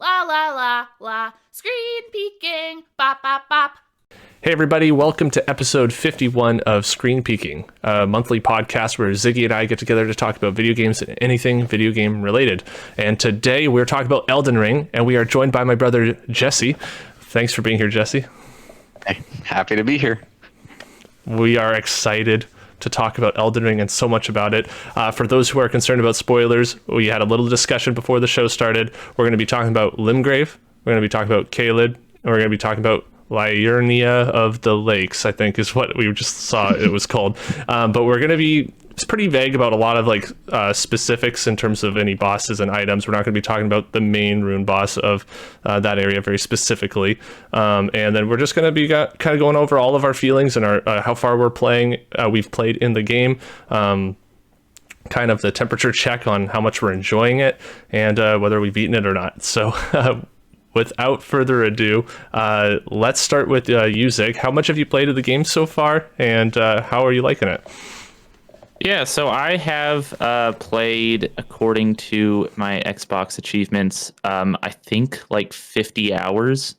La la la la. Screen peeking. Bop bop bop. Hey everybody, welcome to episode 51 of Screen Peeking, a monthly podcast where Ziggy and I get together to talk about video games and anything video game related. And today we're talking about Elden Ring, and we are joined by my brother Jesse. Thanks for being here, Jesse. Hey, happy to be here. We are excited to talk about Elden Ring and so much about it. For those who are concerned about spoilers, we had a little discussion before the show started. We're going to be talking about Limgrave, we're going to be talking about Caelid, and we're going to be talking about Liurnia of the Lakes, I think is what we just saw it was called. But we're going to be pretty vague about a lot of specifics in terms of any bosses and items. We're not going to be talking about the main rune boss of that area very specifically. And then we're just going to be kind of going over all of our feelings and our how far we've played in the game. Kind of the temperature check on how much we're enjoying it and whether we've eaten it or not. So without further ado, let's start with you, Zig. How much have you played of the game so far, and how are you liking it? Yeah, so I have played, according to my Xbox achievements, I think like 50 hours.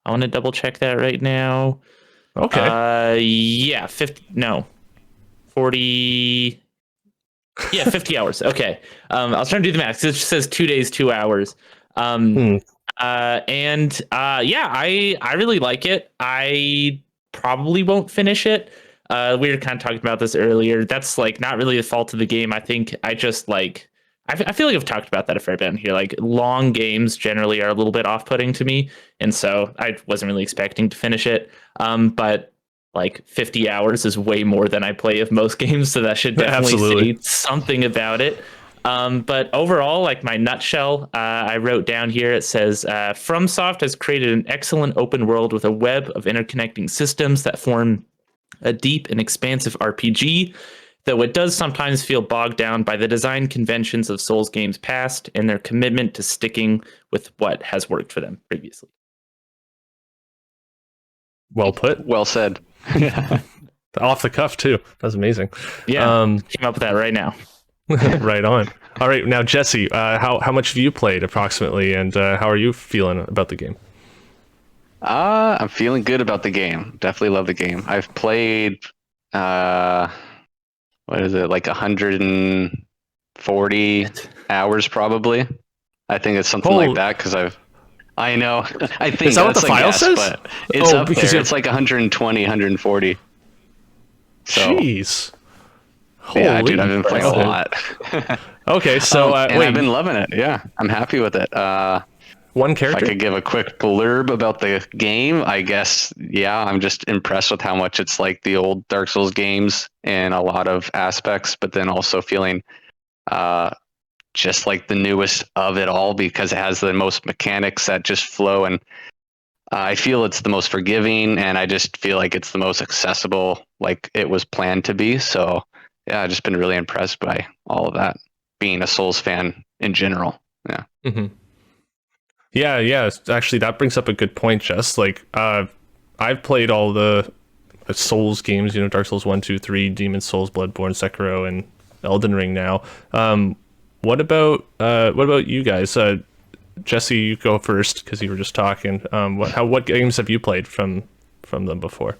I want to double check that right now. Okay. Yeah, 40. Yeah, 50 hours. Okay. I was trying to do the math. It just says 2 days, 2 hours. I really like it. I probably won't finish it. We were kind of talking about this earlier. That's like not really the fault of the game. I think I just like I feel like I've talked about that a fair bit in here. Like long games generally are a little bit off-putting to me, and so I wasn't really expecting to finish it. But like 50 hours is way more than I play of most games, so that should definitely say something about it. But overall, like my nutshell, I wrote down here, it says, FromSoft has created an excellent open world with a web of interconnecting systems that form a deep and expansive RPG, though it does sometimes feel bogged down by the design conventions of Souls games past and their commitment to sticking with what has worked for them previously. Well put. Well said. Off the cuff, too. That's amazing. Yeah, came up with that right now. Right on. All right, now Jesse, how much have you played approximately, and how are you feeling about the game? I'm feeling good about the game. Definitely love the game. I've played, what is it, like 140 hours probably. I think it's something like that because I know. I think is that what the file says? But it's up there. It's like 120, 140. So, jeez. Yeah, dude, I've been playing a lot. Okay, so and I've been loving it. Yeah, I'm happy with it. One character? If I could give a quick blurb about the game, I guess, yeah, I'm just impressed with how much it's like the old Dark Souls games in a lot of aspects, but then also feeling just like the newest of it all because it has the most mechanics that just flow, and I feel it's the most forgiving, and I just feel like it's the most accessible, like it was planned to be. So yeah, I've just been really impressed by all of that, being a Souls fan in general. Yeah. Mm-hmm. Yeah. Actually, that brings up a good point, Jess. Like, I've played all the Souls games, Dark Souls 1, 2, 3, Demon's Souls, Bloodborne, Sekiro, and Elden Ring now. What about you guys? Jesse, you go first because you were just talking. What games have you played from them before?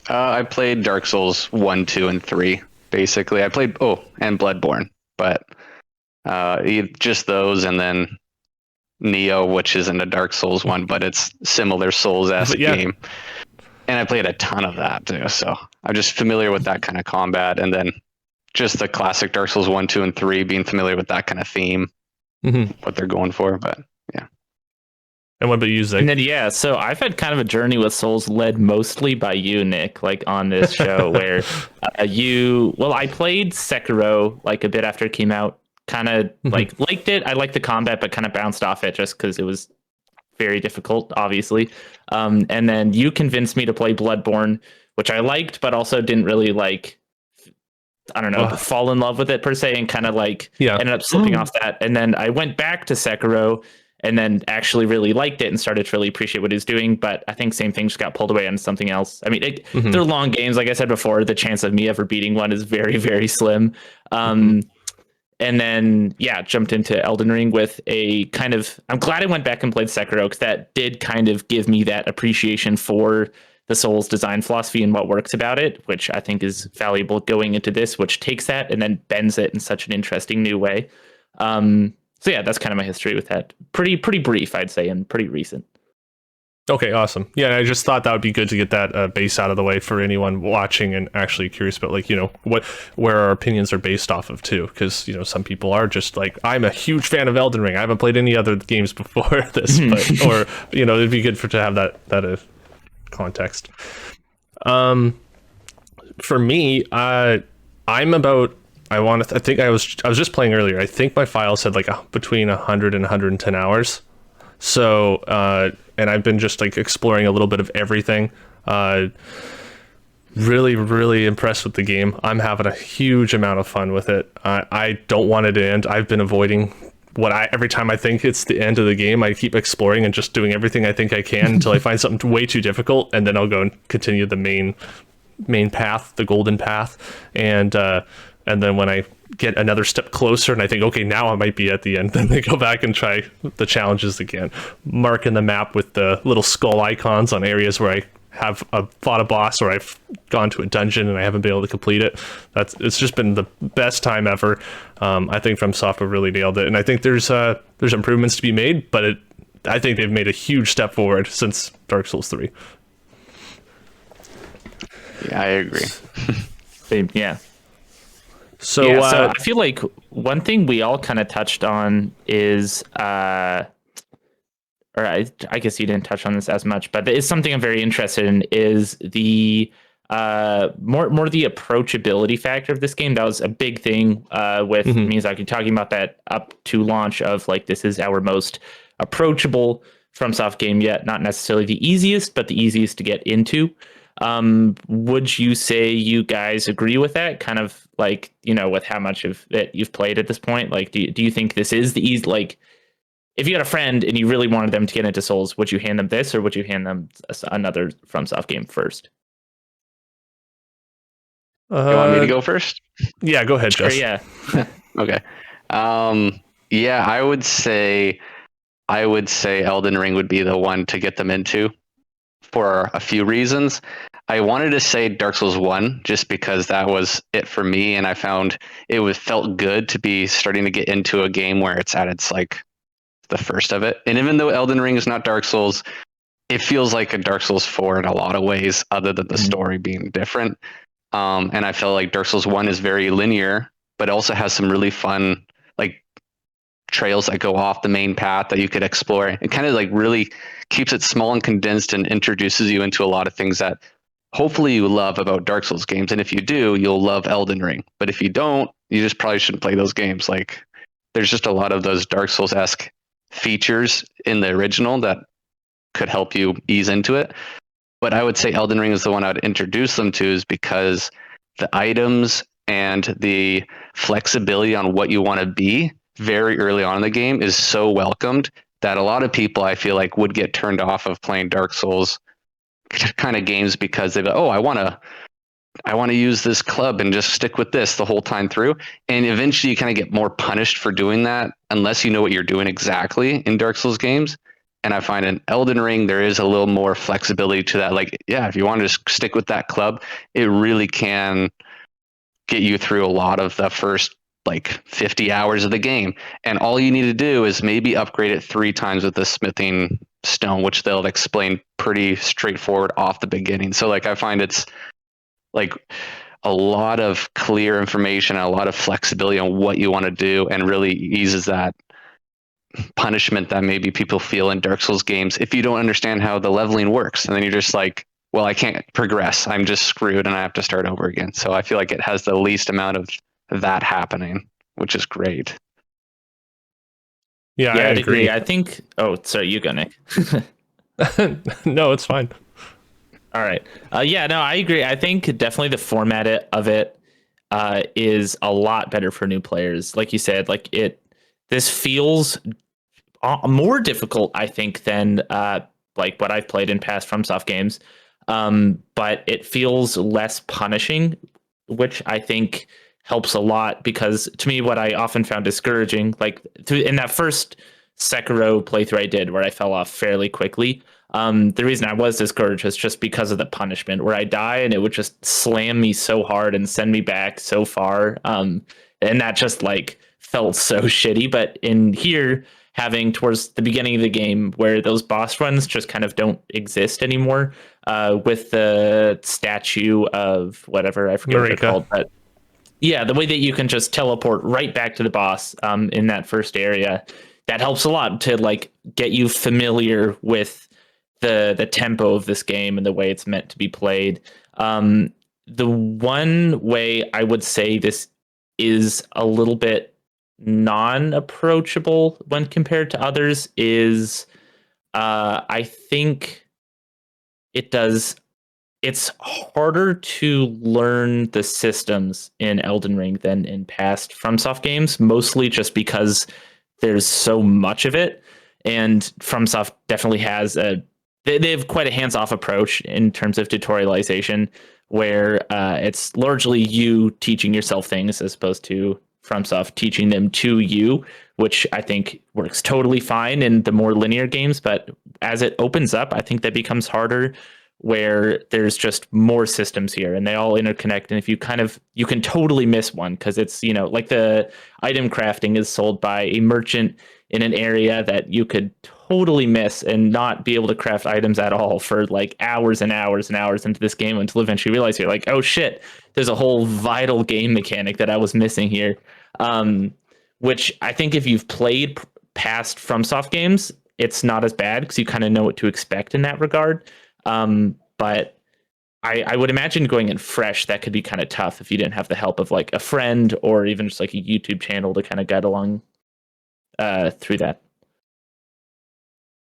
I played Dark Souls 1, 2, and 3, basically. I played, and Bloodborne, but just those, and then Neo, which isn't a Dark Souls one, but it's similar Souls-esque game. And I played a ton of that, too, so I'm just familiar with that kind of combat, and then just the classic Dark Souls 1, 2, and 3, being familiar with that kind of theme, what they're going for, but yeah. And what about you, Zig? And then, so I've had kind of a journey with Souls led mostly by you, Nick, like on this show where I played Sekiro like a bit after it came out, kind of like liked it. I liked the combat, but kind of bounced off it just because it was very difficult, obviously. And then you convinced me to play Bloodborne, which I liked, but also didn't really like, I don't know, fall in love with it per se, and kind of ended up slipping off that. And then I went back to Sekiro and then actually really liked it and started to really appreciate what he's doing. But I think same thing, just got pulled away on something else. I mean, they're long games. Like I said before, the chance of me ever beating one is very, very slim. And then, jumped into Elden Ring with a kind of, I'm glad I went back and played Sekiro, because that did kind of give me that appreciation for the Souls design philosophy and what works about it, which I think is valuable going into this, which takes that and then bends it in such an interesting new way. So yeah, that's kind of my history with that. Pretty brief, I'd say, and pretty recent. Okay, awesome. Yeah, I just thought that would be good to get that base out of the way for anyone watching and actually curious about, like, where our opinions are based off of too, because some people are just like, I'm a huge fan of Elden Ring. I haven't played any other games before this, but or it'd be good to have that context. For me, I think I was just playing earlier. I think my file said like between 100 and 110 hours. So, and I've been just like exploring a little bit of everything. Really, really impressed with the game. I'm having a huge amount of fun with it. I don't want it to end. I've been avoiding every time I think it's the end of the game, I keep exploring and just doing everything I think I can until I find something way too difficult, and then I'll go and continue the main path, the golden path, and then when I get another step closer and I think, okay, now I might be at the end, then they go back and try the challenges again, marking the map with the little skull icons on areas where I have fought a boss or I've gone to a dungeon and I haven't been able to complete it. It's just been the best time ever. I think From Software really nailed it, and I think there's improvements to be made, but I think they've made a huge step forward since Dark Souls 3. Yeah, I agree. Yeah. So, so I feel like one thing we all kind of touched on is, or I guess you didn't touch on this as much, but it's something I'm very interested in, is the more the approachability factor of this game. That was a big thing with Miyazaki talking about that up to launch of like, this is our most approachable FromSoft game yet, not necessarily the easiest, but the easiest to get into. Would you say you guys agree with that? Kind of like, with how much of it you've played at this point? Like, do you think this is the easy, like, if you had a friend and you really wanted them to get into Souls, would you hand them this, or would you hand them another FromSoft game first? You want me to go first? Yeah, go ahead, Sure, Jess. yeah. Okay. Yeah, I would say Elden Ring would be the one to get them into for a few reasons. I wanted to say Dark Souls 1 just because that was it for me, and I found felt good to be starting to get into a game where it's at its like the first of it. And even though Elden Ring is not Dark Souls, it feels like a Dark Souls 4 in a lot of ways, other than the story being different. And I feel like Dark Souls 1 is very linear, but also has some really fun like trails that go off the main path that you could explore. It kind of like really keeps it small and condensed and introduces you into a lot of things that hopefully you love about Dark Souls games. And if you do, you'll love Elden Ring. But if you don't, you just probably shouldn't play those games. Like, there's just a lot of those Dark Souls-esque features in the original that could help you ease into it. But I would say Elden Ring is the one I'd introduce them to, is because the items and the flexibility on what you want to be very early on in the game is so welcomed that a lot of people, I feel like, would get turned off of playing Dark Souls kind of games because they're like, oh, I want to use this club and just stick with this the whole time through. And eventually you kind of get more punished for doing that unless you know what you're doing exactly in Dark Souls games. And I find in Elden Ring, there is a little more flexibility to that. Like, yeah, if you want to just stick with that club, it really can get you through a lot of the first like 50 hours of the game. And all you need to do is maybe upgrade it 3 times with the smithing stone, which they'll explain pretty straightforward off the beginning. So like, I find it's like a lot of clear information, a lot of flexibility on what you want to do, and really eases that punishment that maybe people feel in Dark Souls games if you don't understand how the leveling works. And then you're just like, well, I can't progress. I'm just screwed and I have to start over again. So I feel like it has the least amount of that happening, which is great. Yeah, I agree. I think. Oh, sorry, you go, Nick. No, it's fine. All right. Yeah, no, I agree. I think definitely the format of it is a lot better for new players. Like you said, like this feels more difficult, I think, than like what I've played in past FromSoft games. But it feels less punishing, which I think helps a lot, because to me, what I often found discouraging, like in that first Sekiro playthrough I did where I fell off fairly quickly, the reason I was discouraged was just because of the punishment, where I die and it would just slam me so hard and send me back so far. And that just like felt so shitty. But in here, having towards the beginning of the game where those boss runs just kind of don't exist anymore, with the statue of whatever, I forget what they're Marika. called, but yeah, the way that you can just teleport right back to the boss in that first area, that helps a lot to like get you familiar with the tempo of this game and the way it's meant to be played. The one way I would say this is a little bit non-approachable when compared to others is I think it's harder to learn the systems in Elden Ring than in past FromSoft games, mostly just because there's so much of it. And FromSoft definitely has they have quite a hands-off approach in terms of tutorialization, where it's largely you teaching yourself things as opposed to FromSoft teaching them to you, which I think works totally fine in the more linear games. But as it opens up, I think that becomes harder, where there's just more systems here and they all interconnect. And if you you can totally miss one, because it's, like the item crafting is sold by a merchant in an area that you could totally miss and not be able to craft items at all for like hours and hours and hours into this game, until eventually you realize you're like, oh shit, there's a whole vital game mechanic that I was missing here. Which I think if you've played past FromSoft games, it's not as bad because you kind of know what to expect in that regard. But I would imagine going in fresh, that could be kind of tough if you didn't have the help of like a friend or even just like a YouTube channel to kind of guide along through that.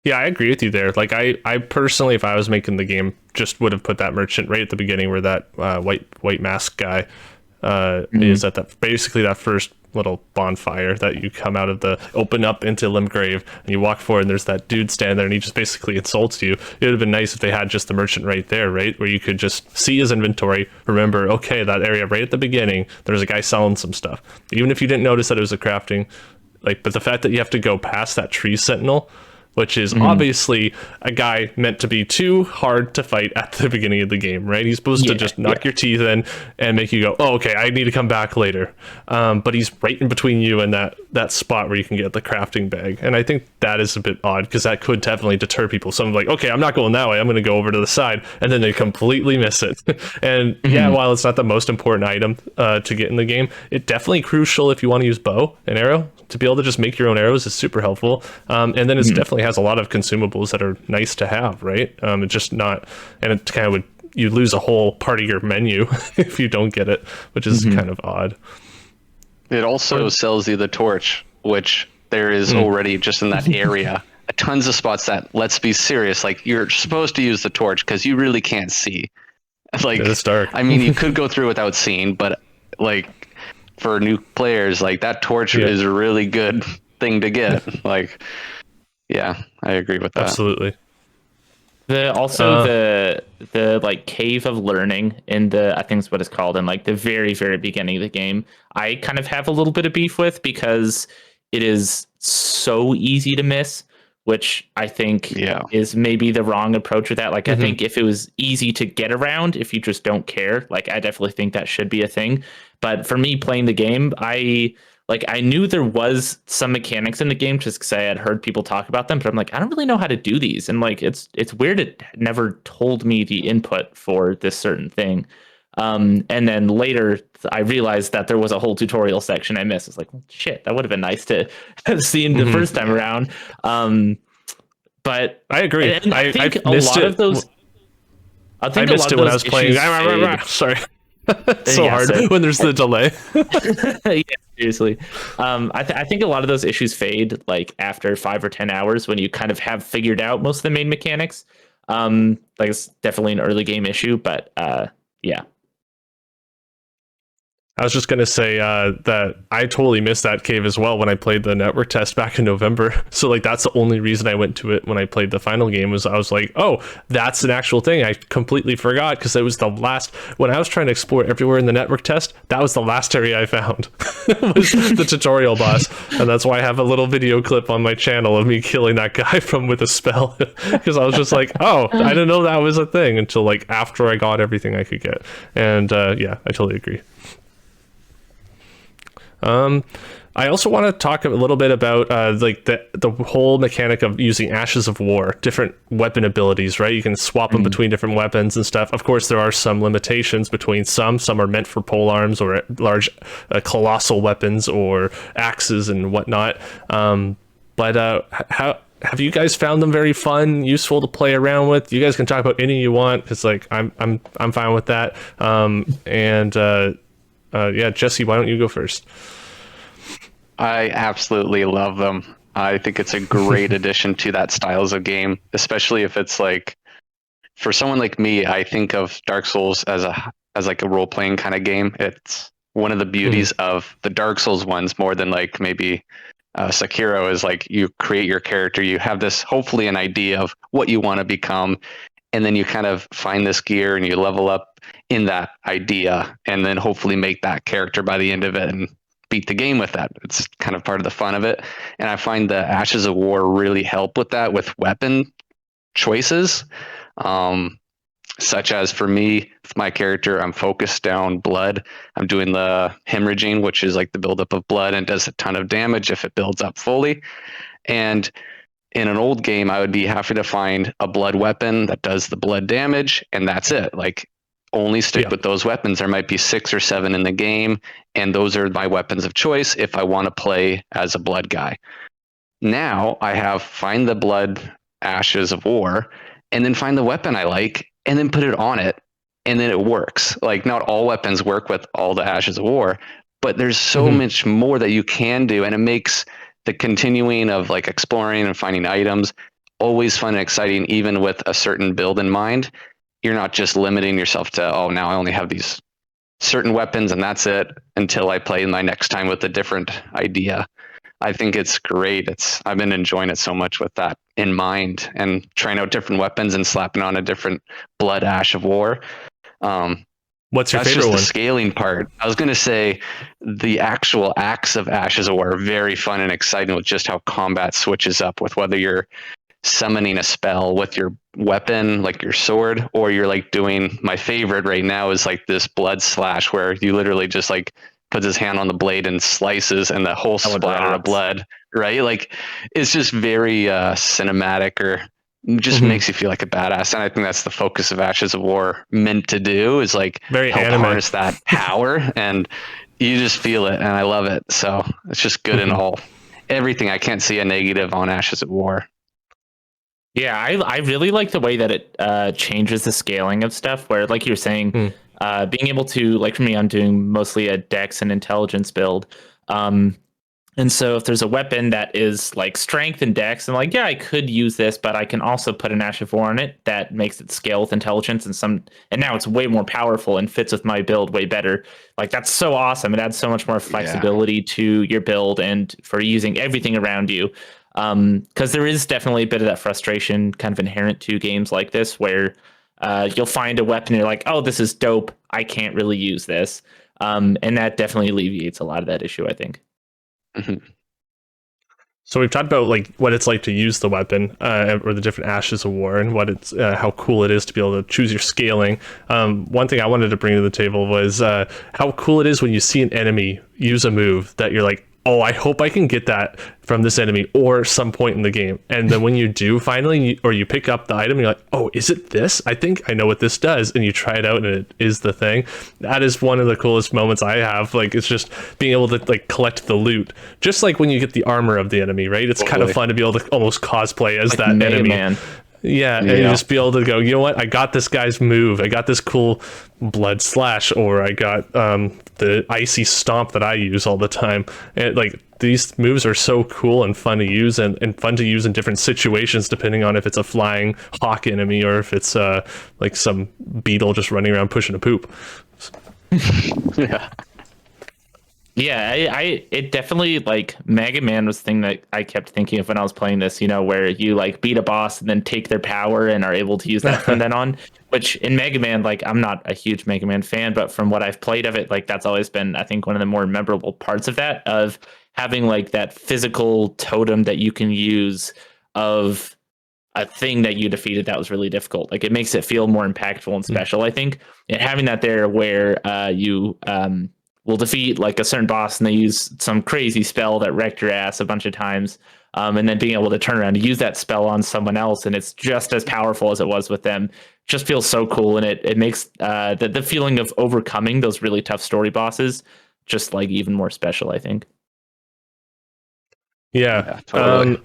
Yeah, I agree with you there. Like I personally, if I was making the game, just would have put that merchant right at the beginning where that white mask guy is at basically that first little bonfire that you come out of the open up into Limgrave, and you walk forward and there's that dude standing there and he just basically insults you. It would have been nice if they had just the merchant right there, right, where you could just see his inventory, remember, okay, that area right at the beginning, there's a guy selling some stuff, even if you didn't notice that it was a crafting, like, but the fact that you have to go past that tree sentinel, which is obviously a guy meant to be too hard to fight at the beginning of the game, right? He's supposed to just knock your teeth in and make you go, oh, okay, I need to come back later. But he's right in between you and that spot where you can get the crafting bag. And I think that is a bit odd, because that could definitely deter people. Someone's like, okay, I'm not going that way, I'm going to go over to the side. And then they completely miss it. And yeah, while it's not the most important item to get in the game, it's definitely crucial if you want to use bow and arrow. To be able to just make your own arrows is super helpful. And then it's definitely has a lot of consumables that are nice to have, right? It's just not, and it kind of you lose a whole part of your menu if you don't get it, which is kind of odd. It also sells you the torch, which there is already just in that area tons of spots that, let's be serious, like you're supposed to use the torch because you really can't see. Like, it's dark. I mean, you could go through without seeing, but like for new players, like that torch is a really good thing to get. Like, yeah, I agree with that. Absolutely. The like cave of learning in the, I think is what it's called, in like the very, very beginning of the game, I kind of have a little bit of beef with, because it is so easy to miss, which I think is maybe the wrong approach with that. Like, I think if it was easy to get around, if you just don't care, like, I definitely think that should be a thing. But for me playing the game, I knew there was some mechanics in the game just because I had heard people talk about them, but I'm like, I don't really know how to do these. And like, it's weird. It never told me the input for this certain thing. And then later I realized that there was a whole tutorial section I missed. It's like, well, shit, that would have been nice to have seen the first time around. But I agree. And I think I missed a lot it. of those, I missed it when I was playing. Sorry. It's so hard when there's the delay. Yeah, seriously. I think a lot of those issues fade like after 5 or 10 hours, when you kind of have figured out most of the main mechanics. Like, it's definitely an early game issue, but yeah. I was just going to say that I totally missed that cave as well when I played the network test back in November. So like that's the only reason I went to it when I played the final game, was I was like, oh, that's an actual thing. I completely forgot, because it was the last, when I was trying to explore everywhere in the network test, that was the last area I found was the tutorial boss. And that's why I have a little video clip on my channel of me killing that guy with a spell, because I was just like, oh, I didn't know that was a thing until like after I got everything I could get. And yeah, I totally agree. I also want to talk a little bit about like the whole mechanic of using Ashes of War, different weapon abilities, right? You can swap them between different weapons and stuff. Of course, there are some limitations between some. Some are meant for pole arms or large, colossal weapons or axes and whatnot. But how have you guys found them very fun, useful to play around with? You guys can talk about any you want, because like I'm fine with that. Yeah, Jesse, why don't you go first? I absolutely love them. I think it's a great addition to that styles of game, especially if it's like, for someone like me, I think of Dark Souls as like a role playing kind of game. It's one of the beauties of the Dark Souls ones, more than like maybe Sekiro, is like you create your character, you have this hopefully an idea of what you want to become, and then you kind of find this gear and you level up in that idea, and then hopefully make that character by the end of it and beat the game with that. It's kind of part of the fun of it. And I find the Ashes of War really help with that, with weapon choices. Such as for me, with my character, I'm focused down blood. I'm doing the hemorrhaging, which is like the buildup of blood, and does a ton of damage if it builds up fully. And in an old game, I would be happy to find a blood weapon that does the blood damage, and that's it. Like, only stick with those weapons. There might be 6 or 7 in the game, and those are my weapons of choice if I want to play as a blood guy. Now I have find the blood Ashes of War, and then find the weapon I like, and then put it on it, and then it works. Like, not all weapons work with all the Ashes of War, but there's so much more that you can do, and it makes the continuing of like exploring and finding items always fun and exciting, even with a certain build in mind. You're not just limiting yourself to, oh, now I only have these certain weapons and that's it until I play my next time with a different idea. I think it's great. I've been enjoying it so much with that in mind, and trying out different weapons and slapping on a different blood Ash of War. What's your That's favorite just one? the scaling part. I was going to say the actual acts of Ashes of War are very fun and exciting, with just how combat switches up, with whether you're summoning a spell with your weapon, like your sword, or you're like doing, my favorite right now is like this blood slash, where you literally just like puts his hand on the blade and slices, and the whole splatter of blood, right? Like, it's just very cinematic, or just makes you feel like a badass. And I think that's the focus of Ashes of War meant to do, is like Very help anime. harness that power, and you just feel it, and I love it. So it's just good in everything. I can't see a negative on Ashes of War. Yeah, I really like the way that it changes the scaling of stuff, where, like you're saying, being able to, like for me, I'm doing mostly a dex and intelligence build. And so if there's a weapon that is like strength and dex, I'm like, yeah, I could use this, but I can also put an Ash of War on it that makes it scale with intelligence, and now it's way more powerful and fits with my build way better. Like, that's so awesome. It adds so much more flexibility to your build and for using everything around you. Because there is definitely a bit of that frustration kind of inherent to games like this, where you'll find a weapon and you're like, oh, this is dope, I can't really use this. And that definitely alleviates a lot of that issue, I think. So we've talked about like what it's like to use the weapon, or the different Ashes of War, and what it's how cool it is to be able to choose your scaling. One thing I wanted to bring to the table was how cool it is when you see an enemy use a move that you're like, oh, I hope I can get that from this enemy or some point in the game. And then when you do finally, or you pick up the item, you're like, oh, is it this? I think I know what this does. And you try it out and it is the thing. That is one of the coolest moments I have. Like, it's just being able to like collect the loot. Just like when you get the armor of the enemy, right? It's kind of fun to be able to almost cosplay as like that enemy. Man. Yeah, and you just be able to go, you know what, I got this guy's move, I got this cool blood slash, or I got the icy stomp that I use all the time. And like, these moves are so cool and fun to use, and fun to use in different situations, depending on if it's a flying hawk enemy or if it's like some beetle just running around pushing a poop. Yeah. Yeah, it definitely like Mega Man was the thing that I kept thinking of when I was playing this, where you like beat a boss and then take their power and are able to use that from then on. Which in Mega Man, like I'm not a huge Mega Man fan, but from what I've played of it, like that's always been, I think, one of the more memorable parts of that, of having like that physical totem that you can use of a thing that you defeated that was really difficult. Like it makes it feel more impactful and special, I think. And having that there where you will defeat like a certain boss and they use some crazy spell that wrecked your ass a bunch of times. And then being able to turn around and use that spell on someone else and it's just as powerful as it was with them just feels so cool. And it makes the feeling of overcoming those really tough story bosses just like even more special, I think. Yeah, totally.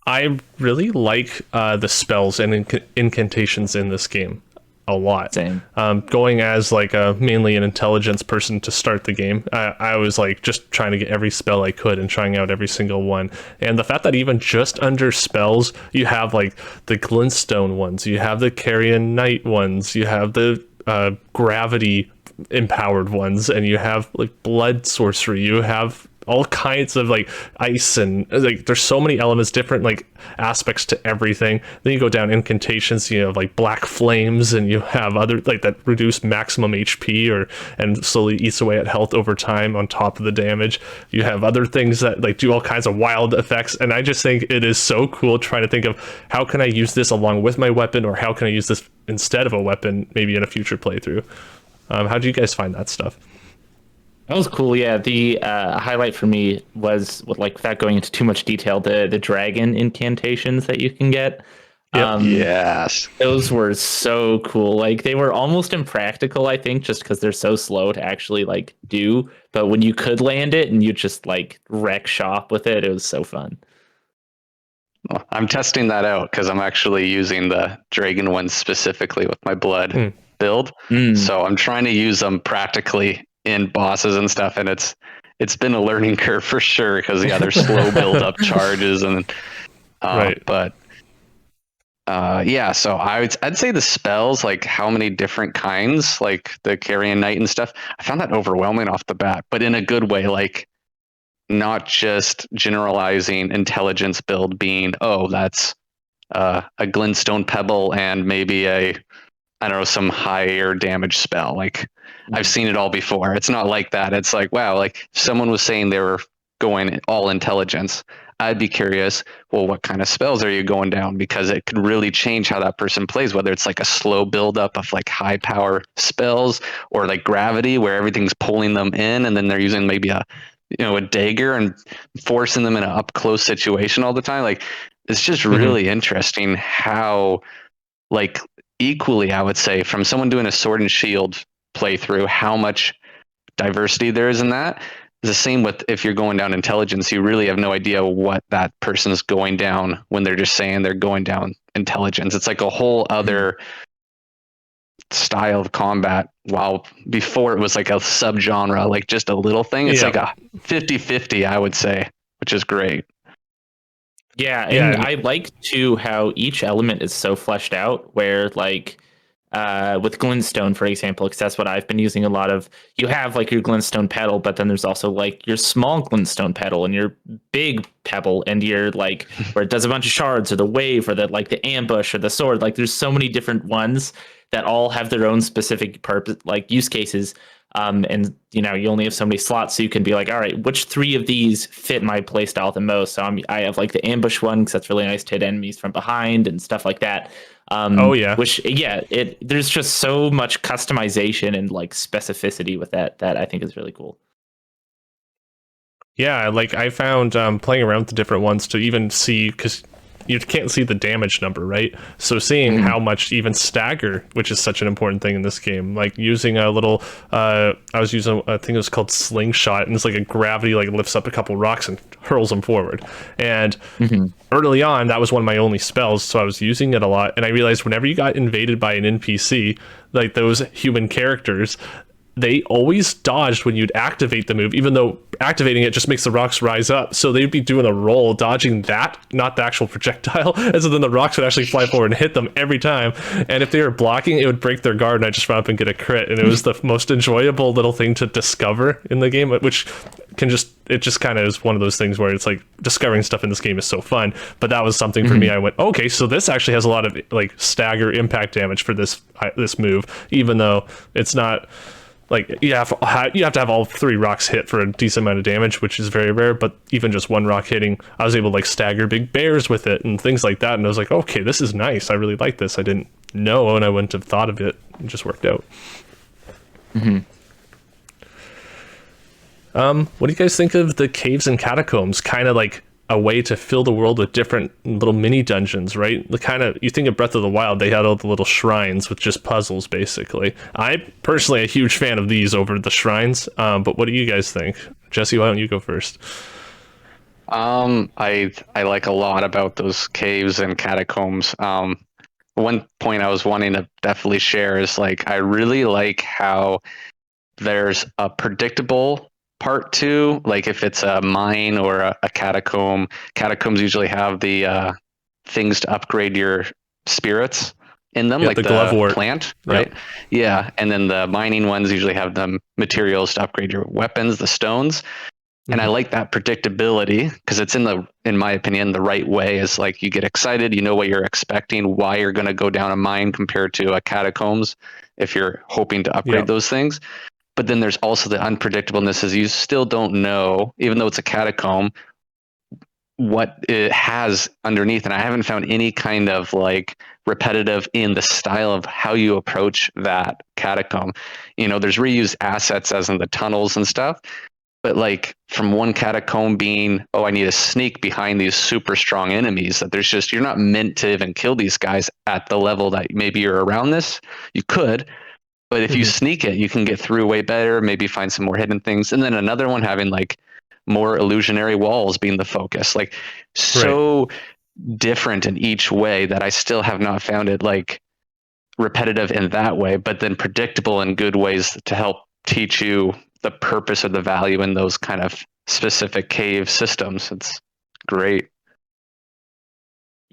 I really like the spells and incantations in this game a lot. Same. Going as like a mainly an intelligence person to start the game, I was like just trying to get every spell I could and trying out every single one. And the fact that even just under spells, you have like the glintstone ones, you have the carrion knight ones, you have the gravity empowered ones, and you have like blood sorcery, you have all kinds of like ice, and like there's so many elements, different like aspects to everything. Then you go down incantations, you have like black flames, and you have other like that reduce maximum HP or and slowly eats away at health over time on top of the damage. You have other things that like do all kinds of wild effects, and I just think it is so cool trying to think of how can I use this along with my weapon, or how can I use this instead of a weapon maybe in a future playthrough. How do you guys find that stuff? That was cool. Yeah, the highlight for me was, like, without going into too much detail, the dragon incantations that you can get. Yep. Yes. Those were so cool. Like they were almost impractical, I think, just because they're so slow to actually like do. But when you could land it and you just like wreck shop with it, it was so fun. Well, I'm testing that out because I'm actually using the dragon ones specifically with my blood build. So I'm trying to use them practically in bosses and stuff, and it's been a learning curve for sure because they're slow build up charges and Right. But yeah, so I'd say the spells, like how many different kinds, like the carrion knight and stuff, I found that overwhelming off the bat, but in a good way, like not just generalizing intelligence build being, oh, that's a glintstone pebble and maybe I don't know, some higher damage spell. Like I've seen it all before. It's not like that. It's like, wow, like if someone was saying they were going all intelligence, I'd be curious, well, what kind of spells are you going down? Because it could really change how that person plays, whether it's like a slow buildup of like high power spells or like gravity where everything's pulling them in and then they're using maybe a dagger and forcing them in an up close situation all the time. Like it's just really interesting how like equally, I would say, from someone doing a sword and shield playthrough, how much diversity there is in that. The same with if you're going down intelligence, you really have no idea what that person's going down when they're just saying they're going down intelligence. It's like a whole other style of combat, while before it was like a subgenre, like just a little thing. It's like a 50-50, I would say, which is great. Yeah, and I like too how each element is so fleshed out, where like with glintstone, for example, because that's what I've been using a lot of. You have like your glintstone pedal, but then there's also like your small glintstone pedal and your big pebble and your like where it does a bunch of shards, or the wave, or the like the ambush, or the sword. Like there's so many different ones that all have their own specific purpose, like use cases. And you only have so many slots, so you can be like, all right, which 3 of these fit my playstyle the most? So I have like the ambush one because that's really nice to hit enemies from behind and stuff like that. Which there's just so much customization and like specificity with that I think is really cool. Yeah, like I found playing around with the different ones to even see, because you can't see the damage number, right? So seeing how much even stagger, which is such an important thing in this game, like using a little, I was using, I think it was called slingshot, and it's like a gravity, like lifts up a couple rocks and hurls them forward. And early on, that was one of my only spells, so I was using it a lot. And I realized whenever you got invaded by an NPC, like those human characters, they always dodged when you'd activate the move, even though activating it just makes the rocks rise up. So they'd be doing a roll, dodging that, not the actual projectile. And so then the rocks would actually fly forward and hit them every time. And if they were blocking, it would break their guard, and I'd just run up and get a crit. And it was the most enjoyable little thing to discover in the game, which it just kind of is one of those things where it's like discovering stuff in this game is so fun. But that was something for me. I went, okay, so this actually has a lot of like stagger impact damage for this move, even though it's not like you have to have all 3 rocks hit for a decent amount of damage, which is very rare. But even just 1 rock hitting, I was able to like stagger big bears with it and things like that. And I was like, okay, this is nice. I really like this. I didn't know, and I wouldn't have thought of it. It just worked out. What do you guys think of the caves and catacombs? Kind of like a way to fill the world with different little mini dungeons, right? The kind of, you think of Breath of the Wild, they had all the little shrines with just puzzles, basically. I personally a huge fan of these over the shrines. But what do you guys think? Jesse, why don't you go first? I like a lot about those caves and catacombs. One point I was wanting to definitely share is like I really like how there's a predictable part to, like if it's a mine or a catacomb. Catacombs usually have the things to upgrade your spirits in them, like the glove plant, right? Yep. Yeah, and then the mining ones usually have the materials to upgrade your weapons, the stones. And I like that predictability because it's in my opinion, the right way. Is like you get excited, you know what you're expecting, why you're going to go down a mine compared to a catacombs if you're hoping to upgrade those things. But then there's also the unpredictableness, is you still don't know, even though it's a catacomb, what it has underneath. And I haven't found any kind of like repetitive in the style of how you approach that catacomb. You know, there's reused assets as in the tunnels and stuff. But like from one catacomb being, oh, I need to sneak behind these super strong enemies, that there's just, you're not meant to even kill these guys at the level that maybe you're around this. You could, but if you sneak it, you can get through way better, maybe find some more hidden things. And then another one having like more illusionary walls being the focus, like so different in each way that I still have not found it like repetitive in that way, but then predictable in good ways to help teach you the purpose or the value in those kind of specific cave systems. It's great.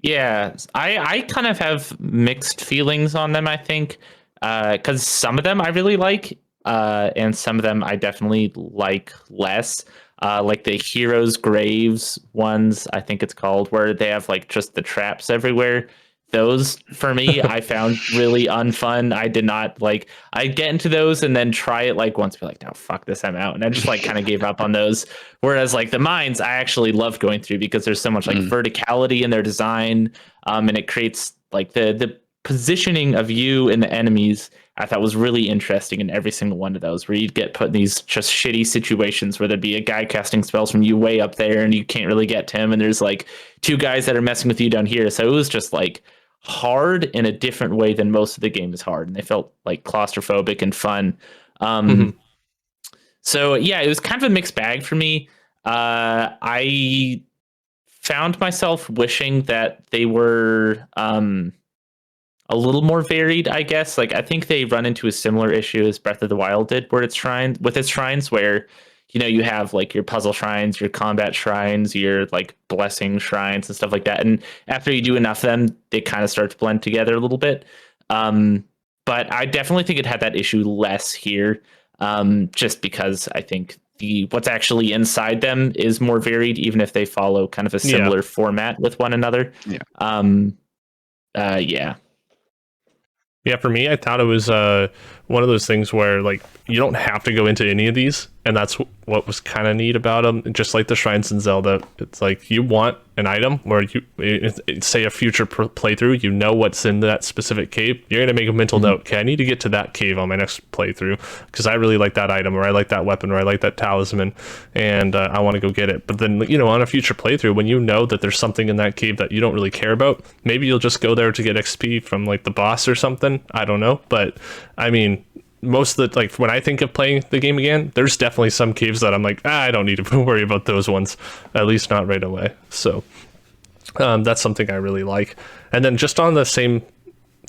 Yeah, I kind of have mixed feelings on them, I think, because some of them I really like, and some of them I definitely like less. Like the Heroes' Graves ones, I think it's called, where they have like just the traps everywhere. Those, for me, I found really unfun. I did not like, I'd get into those and then try it like once, be like, no, fuck this, I'm out. And I just like kind of gave up on those. Whereas like the mines, I actually love going through because there's so much like verticality in their design. And it creates like the positioning of you and the enemies, I thought was really interesting in every single one of those, where you'd get put in these just shitty situations where there'd be a guy casting spells from you way up there and you can't really get to him. And there's like 2 guys that are messing with you down here. So it was just like hard in a different way than most of the game is hard. And they felt like claustrophobic and fun. So yeah, it was kind of a mixed bag for me. I found myself wishing that they were, a little more varied, I guess. Like I think they run into a similar issue as Breath of the Wild did, where its shrines, where you know you have like your puzzle shrines, your combat shrines, your like blessing shrines and stuff like that. And after you do enough of them, they kind of start to blend together a little bit. But I definitely think it had that issue less here, just because I think what's actually inside them is more varied, even if they follow kind of a similar format with one another. Yeah, for me, I thought it was one of those things where like you don't have to go into any of these, and that's what was kind of neat about them. Just like the shrines in Zelda, it's like you want an item where you say a future playthrough, you know what's in that specific cave. You're gonna make a mental note. Okay, I need to get to that cave on my next playthrough because I really like that item, or I like that weapon, or I like that talisman, and I want to go get it. But then on a future playthrough, when you know that there's something in that cave that you don't really care about, maybe you'll just go there to get XP from like the boss or something. I don't know, but I mean, most of the, like when I think of playing the game again, there's definitely some caves that I'm like, I don't need to worry about those ones, at least not right away. So that's something I really like. And then just on the same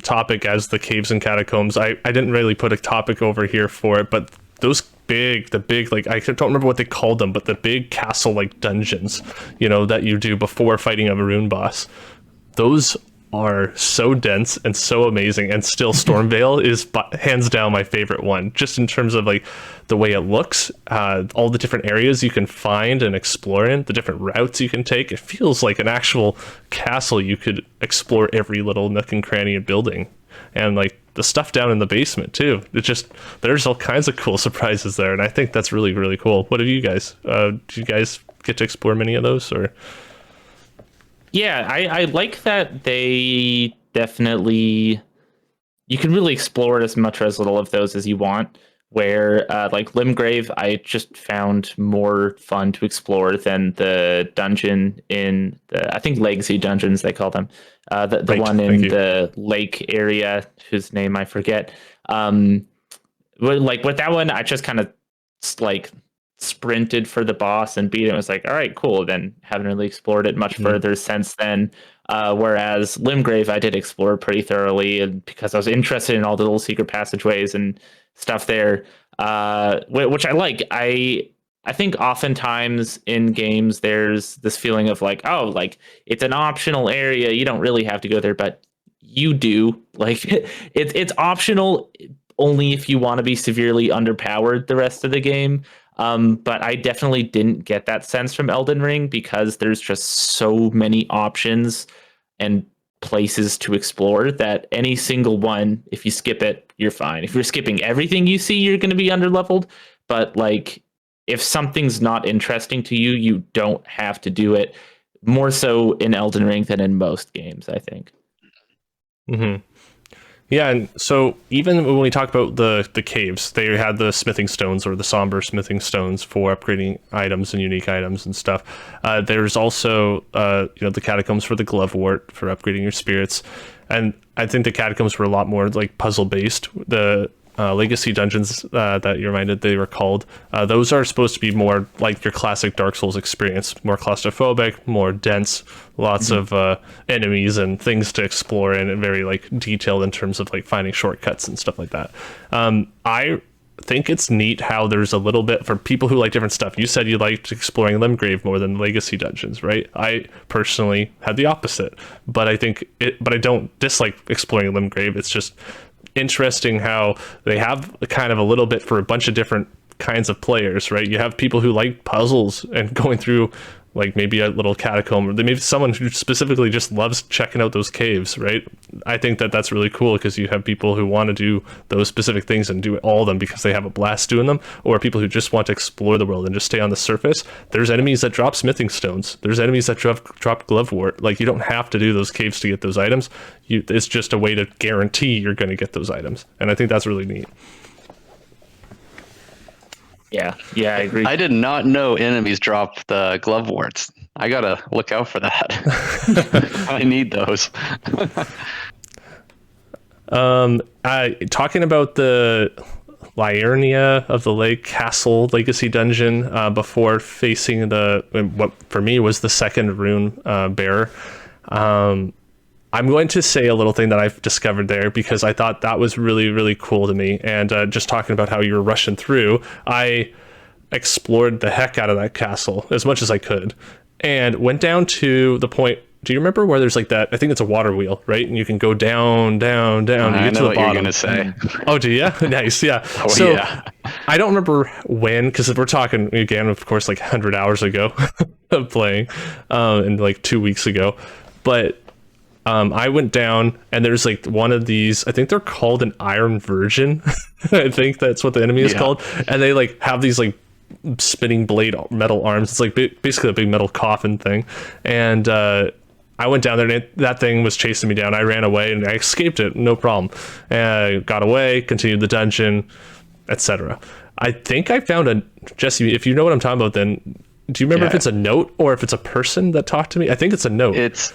topic as the caves and catacombs, I didn't really put a topic over here for it, but those the big, like, I don't remember what they called them, but the big castle like dungeons, you know, that you do before fighting a rune boss. Those are so dense and so amazing, and still Stormvale is hands down my favorite one, just in terms of like the way it looks, all the different areas you can find and explore in, the different routes you can take. It feels like an actual castle. You could explore every little nook and cranny and building, and like the stuff down in the basement too. It just, there's all kinds of cool surprises there, and I think that's really, really cool. What have you guys, do you guys get to explore many of those? Or Yeah, I like that they definitely, you can really explore as much or as little of those as you want. Where like Limgrave, I just found more fun to explore than the dungeon in the, I think Legacy dungeons they call them, the Right, one thank in you. the lake area whose name I forget. Like with that one, I just kind of like sprinted for the boss and beat it. It was like, all right, cool. Then haven't really explored it much further since then. Whereas Limgrave, I did explore pretty thoroughly, and because I was interested in all the little secret passageways and stuff there, which I like. I think oftentimes in games there's this feeling of like, oh, like it's an optional area, you don't really have to go there, but you do. Like it's optional only if you want to be severely underpowered the rest of the game. But I definitely didn't get that sense from Elden Ring because there's just so many options and places to explore that any single one, if you skip it, you're fine. If you're skipping everything you see, you're going to be underleveled. But like, if something's not interesting to you, you don't have to do it. More so in Elden Ring than in most games, I think. Mm-hmm. Yeah, and so even when we talk about the caves, they had the smithing stones, or the somber smithing stones, for upgrading items and unique items and stuff. There's also the catacombs for the glovewort for upgrading your spirits, and I think the catacombs were a lot more like puzzle based. The legacy dungeons that you reminded they were called, those are supposed to be more like your classic Dark Souls experience, more claustrophobic, more dense, lots of enemies and things to explore, and very like detailed in terms of like finding shortcuts and stuff like that. I think it's neat how there's a little bit for people who like different stuff. You said you liked exploring Limgrave more than legacy dungeons, right? I personally had the opposite, but I don't dislike exploring Limgrave. It's just interesting how they have kind of a little bit for a bunch of different kinds of players, right? You have people who like puzzles and going through like maybe a little catacomb, or maybe someone who specifically just loves checking out those caves, right? I think that that's really cool because you have people who want to do those specific things and do all of them because they have a blast doing them, or people who just want to explore the world and just stay on the surface. There's enemies that drop smithing stones. There's enemies that drop glovewort. Like, you don't have to do those caves to get those items. It's just a way to guarantee you're going to get those items, and I think that's really neat. Yeah, I agree. I did not know enemies drop the gloveworts. I gotta look out for that. I need those. Talking about the Liurnia of the Lake Castle Legacy Dungeon before facing what for me was the second Rune Bearer. I'm going to say a little thing that I've discovered there because I thought that was really, really cool to me. And just talking about how you were rushing through, I explored the heck out of that castle as much as I could and went down to the point. Do you remember where there's like that? I think it's a water wheel, right? And you can go down, down, down. You I get know to the what bottom. you're gonna say. Oh, do you? Nice, yeah. Oh, so yeah. I don't remember when, because we're talking again, of course, like 100 hours ago of playing, and like 2 weeks ago, but I went down and there's like one of these, I think they're called an Iron Virgin. I think that's what the enemy is called. And they like have these like spinning blade metal arms. It's like basically a big metal coffin thing. And I went down there and that thing was chasing me down. I ran away and I escaped it, no problem. And I got away, continued the dungeon, etc. I think I found Jesse, if you know what I'm talking about, then do you remember if it's a note or if it's a person that talked to me? I think it's a note. It's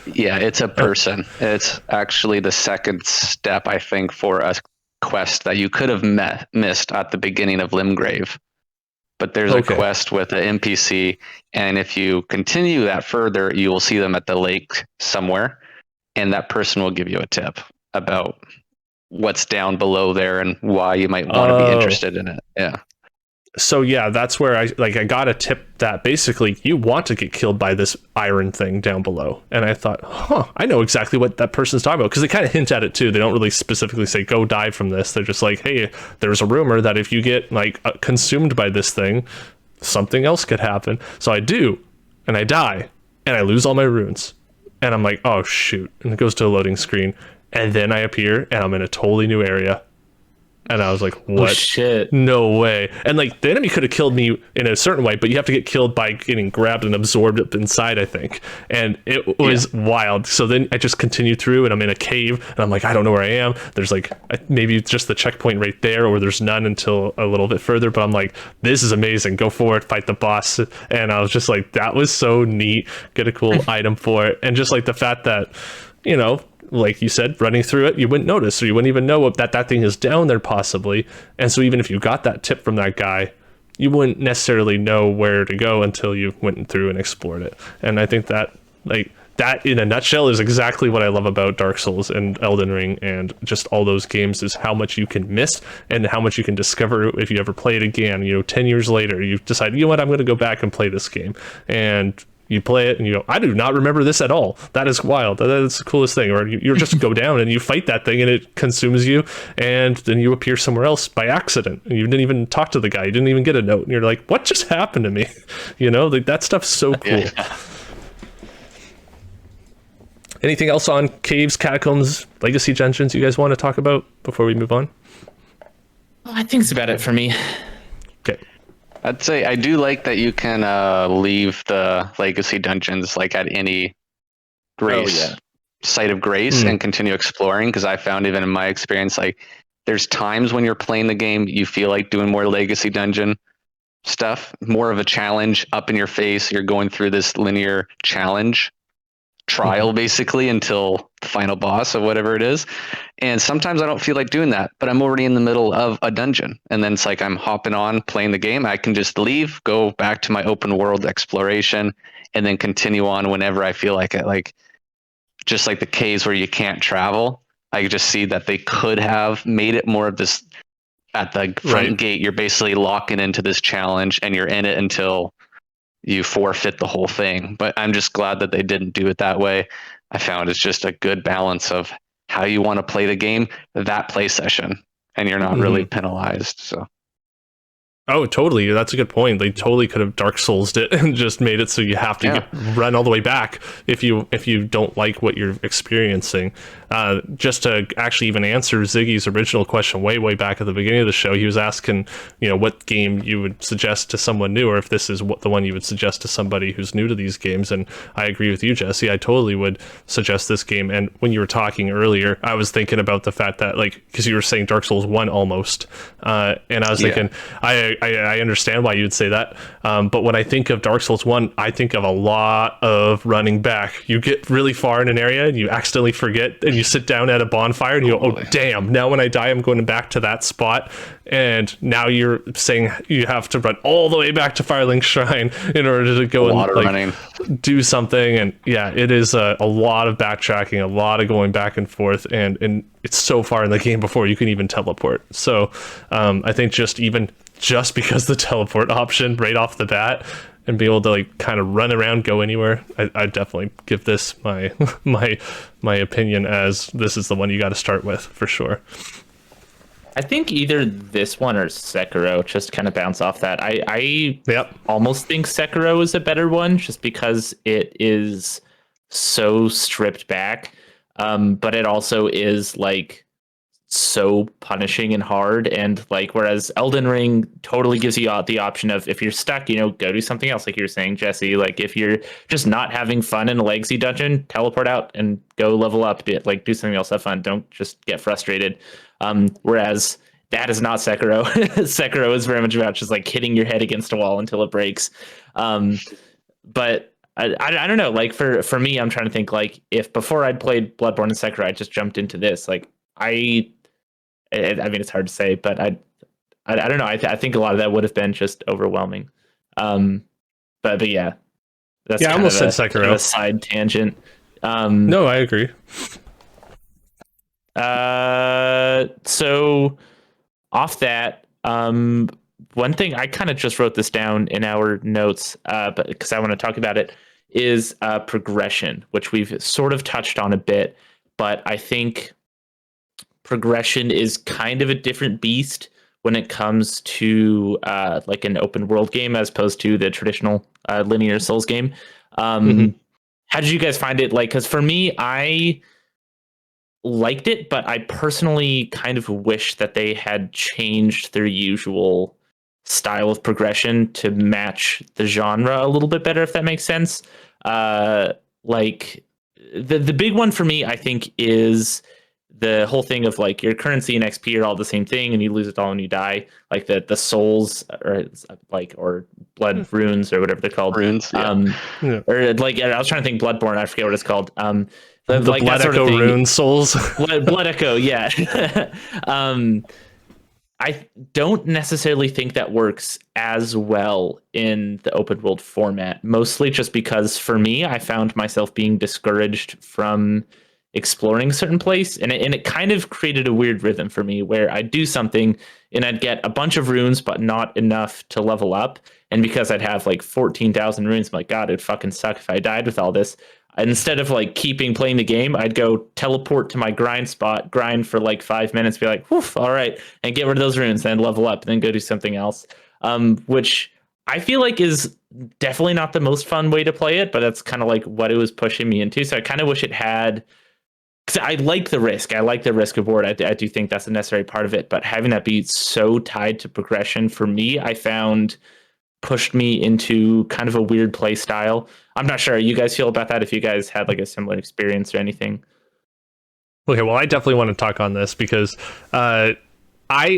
a person. It's actually the second step, I think, for a quest that you could have missed at the beginning of Limgrave. But there's a quest with an NPC, and if you continue that further, you will see them at the lake somewhere, and that person will give you a tip about what's down below there and why you might want to be interested in it. Yeah. so yeah, that's where I got a tip that basically you want to get killed by this iron thing down below. And I thought, I know exactly what that person's talking about, because they kind of hint at it too. They don't really specifically say go die from this. They're just like, hey, there's a rumor that if you get like consumed by this thing, something else could happen. So I do, and I die, and I lose all my runes. And I'm like, oh shoot. And it goes to a loading screen. And then I appear and I'm in a totally new area. And I was like, what? Oh, shit. No way. And like the enemy could have killed me in a certain way, but you have to get killed by getting grabbed and absorbed up inside, I think. And it was wild. So then I just continued through and I'm in a cave and I'm like, I don't know where I am. There's like maybe just the checkpoint right there, or there's none until a little bit further. But I'm like, this is amazing. Go forward, fight the boss. And I was just like, that was so neat. Get a cool item for it. And just like the fact that, you know, like you said, running through it, you wouldn't notice, or you wouldn't even know that thing is down there possibly. And so even if you got that tip from that guy, you wouldn't necessarily know where to go until you went through and explored it. And I think that, like, that in a nutshell is exactly what I love about Dark Souls and Elden Ring and just all those games, is how much you can miss and how much you can discover if you ever play it again. You know, 10 years later, you decide, you know what, I'm going to go back and play this game. And you play it and you go, I do not remember this at all. That is wild. That is the coolest thing. Or you just go down and you fight that thing and it consumes you, and then you appear somewhere else by accident. And you didn't even talk to the guy. You didn't even get a note. And you're like, what just happened to me? You know, like, that stuff's so cool. Yeah. Anything else on caves, catacombs, legacy dungeons you guys want to talk about before we move on? Well, I think it's about it for me. Okay. I'd say I do like that you can leave the legacy dungeons like at any grace site of grace and continue exploring, because I found, even in my experience, like there's times when you're playing the game you feel like doing more legacy dungeon stuff, more of a challenge up in your face. You're going through this linear challenge trial basically until the final boss or whatever it is. And sometimes I don't feel like doing that, but I'm already in the middle of a dungeon, and then it's like I'm hopping on playing the game. I can just leave, go back to my open world exploration, and then continue on whenever I feel like it. Like, just like the caves where you can't travel, I just see that they could have made it more of this at the front gate. You're basically locking into this challenge and you're in it until you forfeit the whole thing. But I'm just glad that they didn't do it that way. I found it's just a good balance of how you want to play the game that play session, and you're not really penalized. So Oh, totally. That's a good point. They totally could have Dark Souls'd it and just made it so you have to run all the way back if you don't like what you're experiencing. Just to actually even answer Ziggy's original question way back at the beginning of the show, he was asking, what game you would suggest to someone new, or if this is the one you would suggest to somebody who's new to these games. And I agree with you, Jesse. I totally would suggest this game. And when you were talking earlier, I was thinking about the fact that, because you were saying Dark Souls 1 almost, and I was thinking, I understand why you'd say that, but when I think of Dark Souls 1, I think of a lot of running back. You get really far in an area and you accidentally forget, and you sit down at a bonfire and you go, oh damn, now when I die I'm going back to that spot, and now you're saying you have to run all the way back to Firelink Shrine in order to go and do something. And it is a lot of backtracking, a lot of going back and forth, and it's so far in the game before you can even teleport. So I think just because the teleport option right off the bat and be able to kind of run around, go anywhere, I definitely give this my opinion as this is the one you got to start with for sure. I think either this one or Sekiro, just kind of bounce off that. I almost think Sekiro is a better one just because it is so stripped back, but it also is so punishing and hard, and whereas Elden Ring totally gives you the option of, if you're stuck, go do something else, like you were saying, Jesse. If you're just not having fun in a legacy dungeon, teleport out and go level up, do something else, have fun, don't just get frustrated. Whereas that is not Sekiro. Sekiro is very much about just hitting your head against a wall until it breaks. But I don't know, for me, I'm trying to think, if before I'd played Bloodborne and Sekiro, I just jumped into this, I mean, it's hard to say, but I don't know. I think a lot of that would have been just overwhelming. But yeah, that's I almost said Sekiro. Kind of a side tangent. No, I agree. So off that, one thing I kind of just wrote this down in our notes, but because I want to talk about it, is progression, which we've sort of touched on a bit, but I think progression is kind of a different beast when it comes to like an open world game as opposed to the traditional linear Souls game. How did you guys find it? Like, because for me, I liked it, but I personally kind of wish that they had changed their usual style of progression to match the genre a little bit better, if that makes sense. Like the big one for me, I think, is the whole thing of like your currency and XP are all the same thing, and you lose it all and you die. Like the souls, or blood runes or whatever they're called. Runes, yeah. Or like I was trying to think Bloodborne. I forget what it's called. The like Blood Echo rune souls. Blood Echo, yeah. I don't necessarily think that works as well in the open world format, mostly just because for me, I found myself being discouraged from exploring a certain place, and it kind of created a weird rhythm for me where I'd do something and I'd get a bunch of runes, but not enough to level up. And because I'd have like 14,000 runes, I'm like, God, it'd fucking suck if I died with all this. Instead of like playing the game, I'd go teleport to my grind spot, grind for like 5 minutes, be like, woof, all right, and get rid of those runes, then level up, and then go do something else. Which I feel like is definitely not the most fun way to play it, but that's kind of like what it was pushing me into. So I kind of wish it had, because I like the risk. I like the risk reward. I do think that's a necessary part of it, but having that be so tied to progression for me, I found pushed me into kind of a weird play style. I'm not sure how you guys feel about that, if you guys had like a similar experience or anything. Okay, well, I definitely want to talk on this because I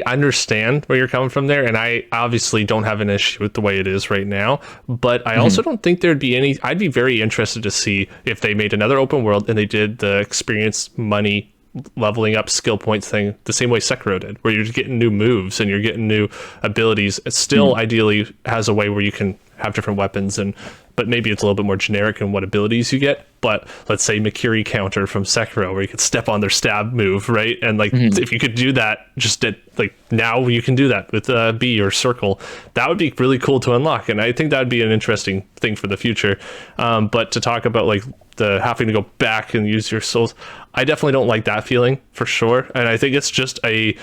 understand where you're coming from there, and I obviously don't have an issue with the way it is right now, but I also don't think there'd be any. I'd be very interested to see if they made another open world and they did the experience money leveling up skill points thing the same way Sekiro did, where you're just getting new moves and you're getting new abilities. It still ideally has a way where you can have different weapons, but maybe it's a little bit more generic in what abilities you get. But let's say Mikiri counter from Sekiro, where you could step on their stab move, right? And like if you could do that, just at, like now you can do that with B or circle. That would be really cool to unlock, and I think that would be an interesting thing for the future. But to talk about like the having to go back and use your souls, I definitely don't like that feeling for sure. And I think it's just a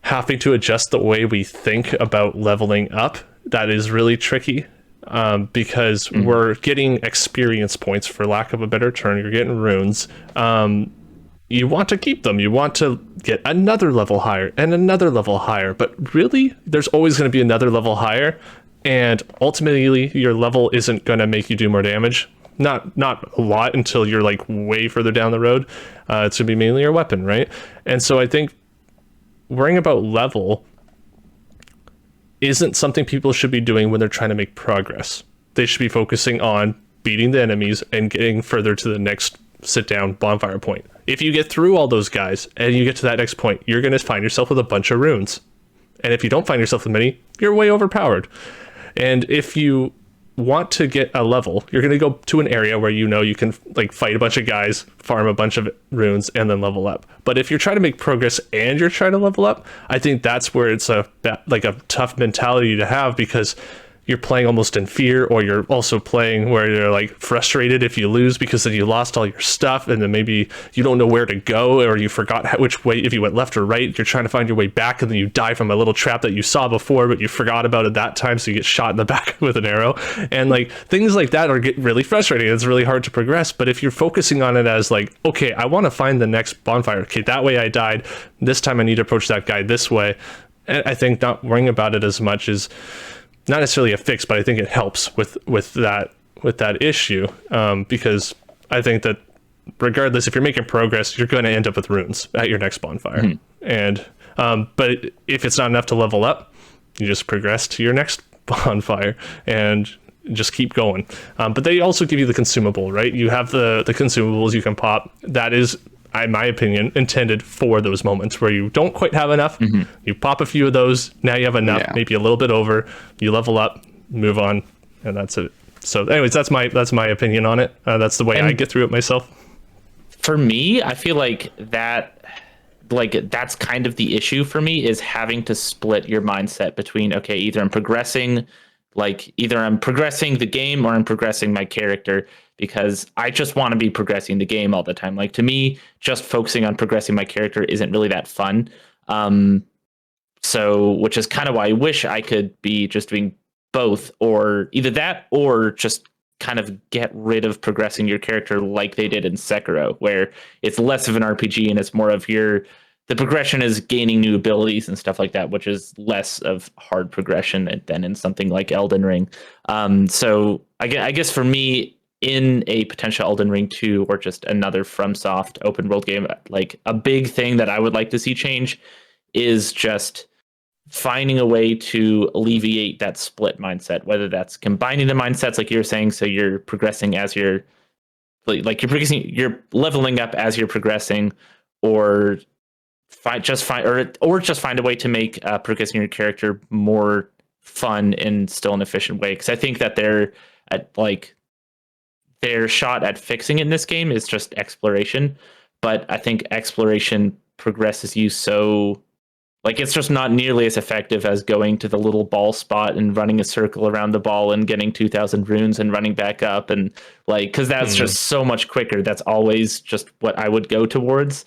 having to adjust the way we think about leveling up that is really tricky, because we're getting experience points, for lack of a better term. You're getting runes. You want to keep them. You want to get another level higher and another level higher, but really there's always going to be another level higher, and ultimately your level isn't going to make you do more damage. Not a lot until you're like way further down the road. It's going to be mainly your weapon, right? And so I think worrying about level isn't something people should be doing when they're trying to make progress. They should be focusing on beating the enemies and getting further to the next sit down bonfire point. If you get through all those guys and you get to that next point, you're going to find yourself with a bunch of runes. And if you don't find yourself with many, you're way overpowered. And if you want to get a level, you're going to go to an area where you know you can like fight a bunch of guys, farm a bunch of runes, and then level up. But if you're trying to make progress and you're trying to level up, I think that's where it's a tough mentality to have, because you're playing almost in fear, or you're also playing where you're like frustrated if you lose because then you lost all your stuff, and then maybe you don't know where to go, or you forgot which way, if you went left or right. You're trying to find your way back, and then you die from a little trap that you saw before but you forgot about it that time, so you get shot in the back with an arrow. And like things like that are really frustrating. It's really hard to progress. But if you're focusing on it as like, okay, I want to find the next bonfire, okay, that way I died, this time I need to approach that guy this way, I think not worrying about it as much is not necessarily a fix, but I think it helps with that issue, because I think that regardless, if you're making progress, you're going to end up with runes at your next bonfire. And but if it's not enough to level up, you just progress to your next bonfire and just keep going. But they also give you the consumable, right? You have the consumables you can pop. That is, in my opinion, intended for those moments where you don't quite have enough. You pop a few of those, now you have enough, maybe a little bit over, you level up, move on, and that's it. So anyways, that's my opinion on it. That's the way I get through it myself. For me, I feel like that like that's kind of the issue for me, is having to split your mindset between, okay, either I'm progressing the game or I'm progressing my character, because I just want to be progressing the game all the time. Like, to me, just focusing on progressing my character isn't really that fun. So, which is kind of why I wish I could be just doing both, or either that, or just kind of get rid of progressing your character like they did in Sekiro, where it's less of an RPG and it's more of the progression is gaining new abilities and stuff like that, which is less of hard progression than in something like Elden Ring. So I guess for me, in a potential Elden Ring 2 or just another FromSoft open world game, like a big thing that I would like to see change is just finding a way to alleviate that split mindset, whether that's combining the mindsets, like you're saying, so you're progressing as you're you're leveling up as you're progressing, or just find a way to make progressing your character more fun and still an efficient way. Because I think that their shot at fixing it in this game is just exploration, but I think exploration progresses you so, like, it's just not nearly as effective as going to the little ball spot and running a circle around the ball and getting 2,000 runes and running back up, and like, because that's just so much quicker. That's always just what I would go towards.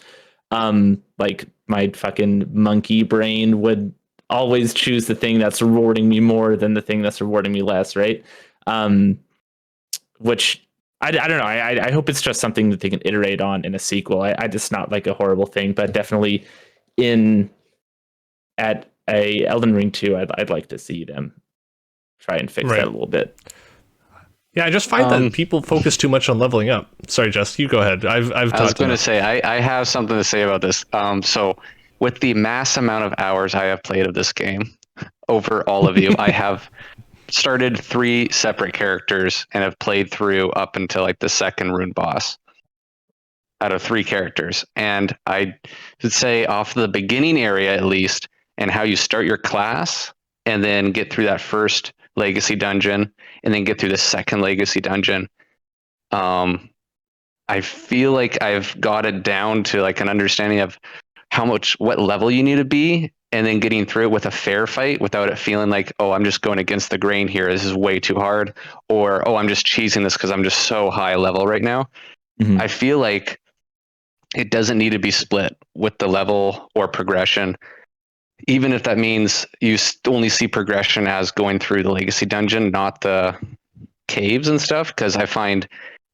Like, my fucking monkey brain would always choose the thing that's rewarding me more than the thing that's rewarding me less, right? Which I don't know. I hope it's just something that they can iterate on in a sequel. I just, not like a horrible thing, but definitely at a Elden Ring 2, I'd like to see them try and fix that a little bit. Yeah, I just find that people focus too much on leveling up. Sorry, Jess, you go ahead. I was going to say, I have something to say about this. So with the mass amount of hours I have played of this game over all of you, I have started 3 separate characters and have played through up until like the second rune boss out of 3 characters. And I would say, off the beginning area at least, and how you start your class and then get through that first legacy dungeon and then get through the second legacy dungeon, I feel like I've got it down to like an understanding of what level you need to be, and then getting through it with a fair fight without it feeling like, oh, I'm just going against the grain here, this is way too hard, or oh, I'm just cheesing this because I'm just so high level right now. I feel like it doesn't need to be split with the level or progression, even if that means you only see progression as going through the legacy dungeon, not the caves and stuff. Because I find,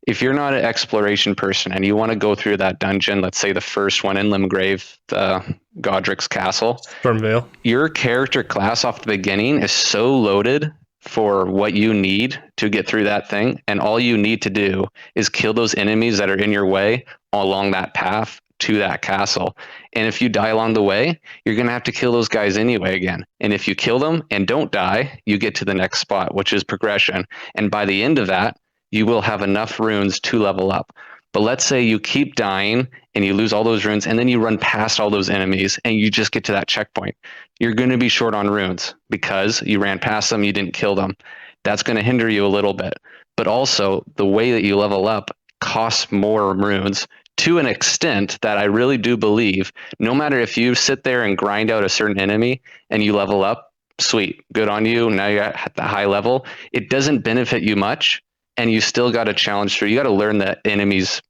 if you're not an exploration person and you want to go through that dungeon, let's say the first one in Limgrave, the Godric's castle, Stormvale, your character class off the beginning is so loaded for what you need to get through that thing, and all you need to do is kill those enemies that are in your way along that path to that castle. And if you die along the way, you're going to have to kill those guys anyway again. And if you kill them and don't die, you get to the next spot, which is progression. And by the end of that, you will have enough runes to level up. But let's say you keep dying and you lose all those runes, and then you run past all those enemies and you just get to that checkpoint. You're going to be short on runes because you ran past them, you didn't kill them. That's going to hinder you a little bit. But also, the way that you level up costs more runes, to an extent that I really do believe, no matter if you sit there and grind out a certain enemy and you level up, sweet, good on you, now you're at the high level, it doesn't benefit you much, and you still got to challenge through. You got to learn the enemy's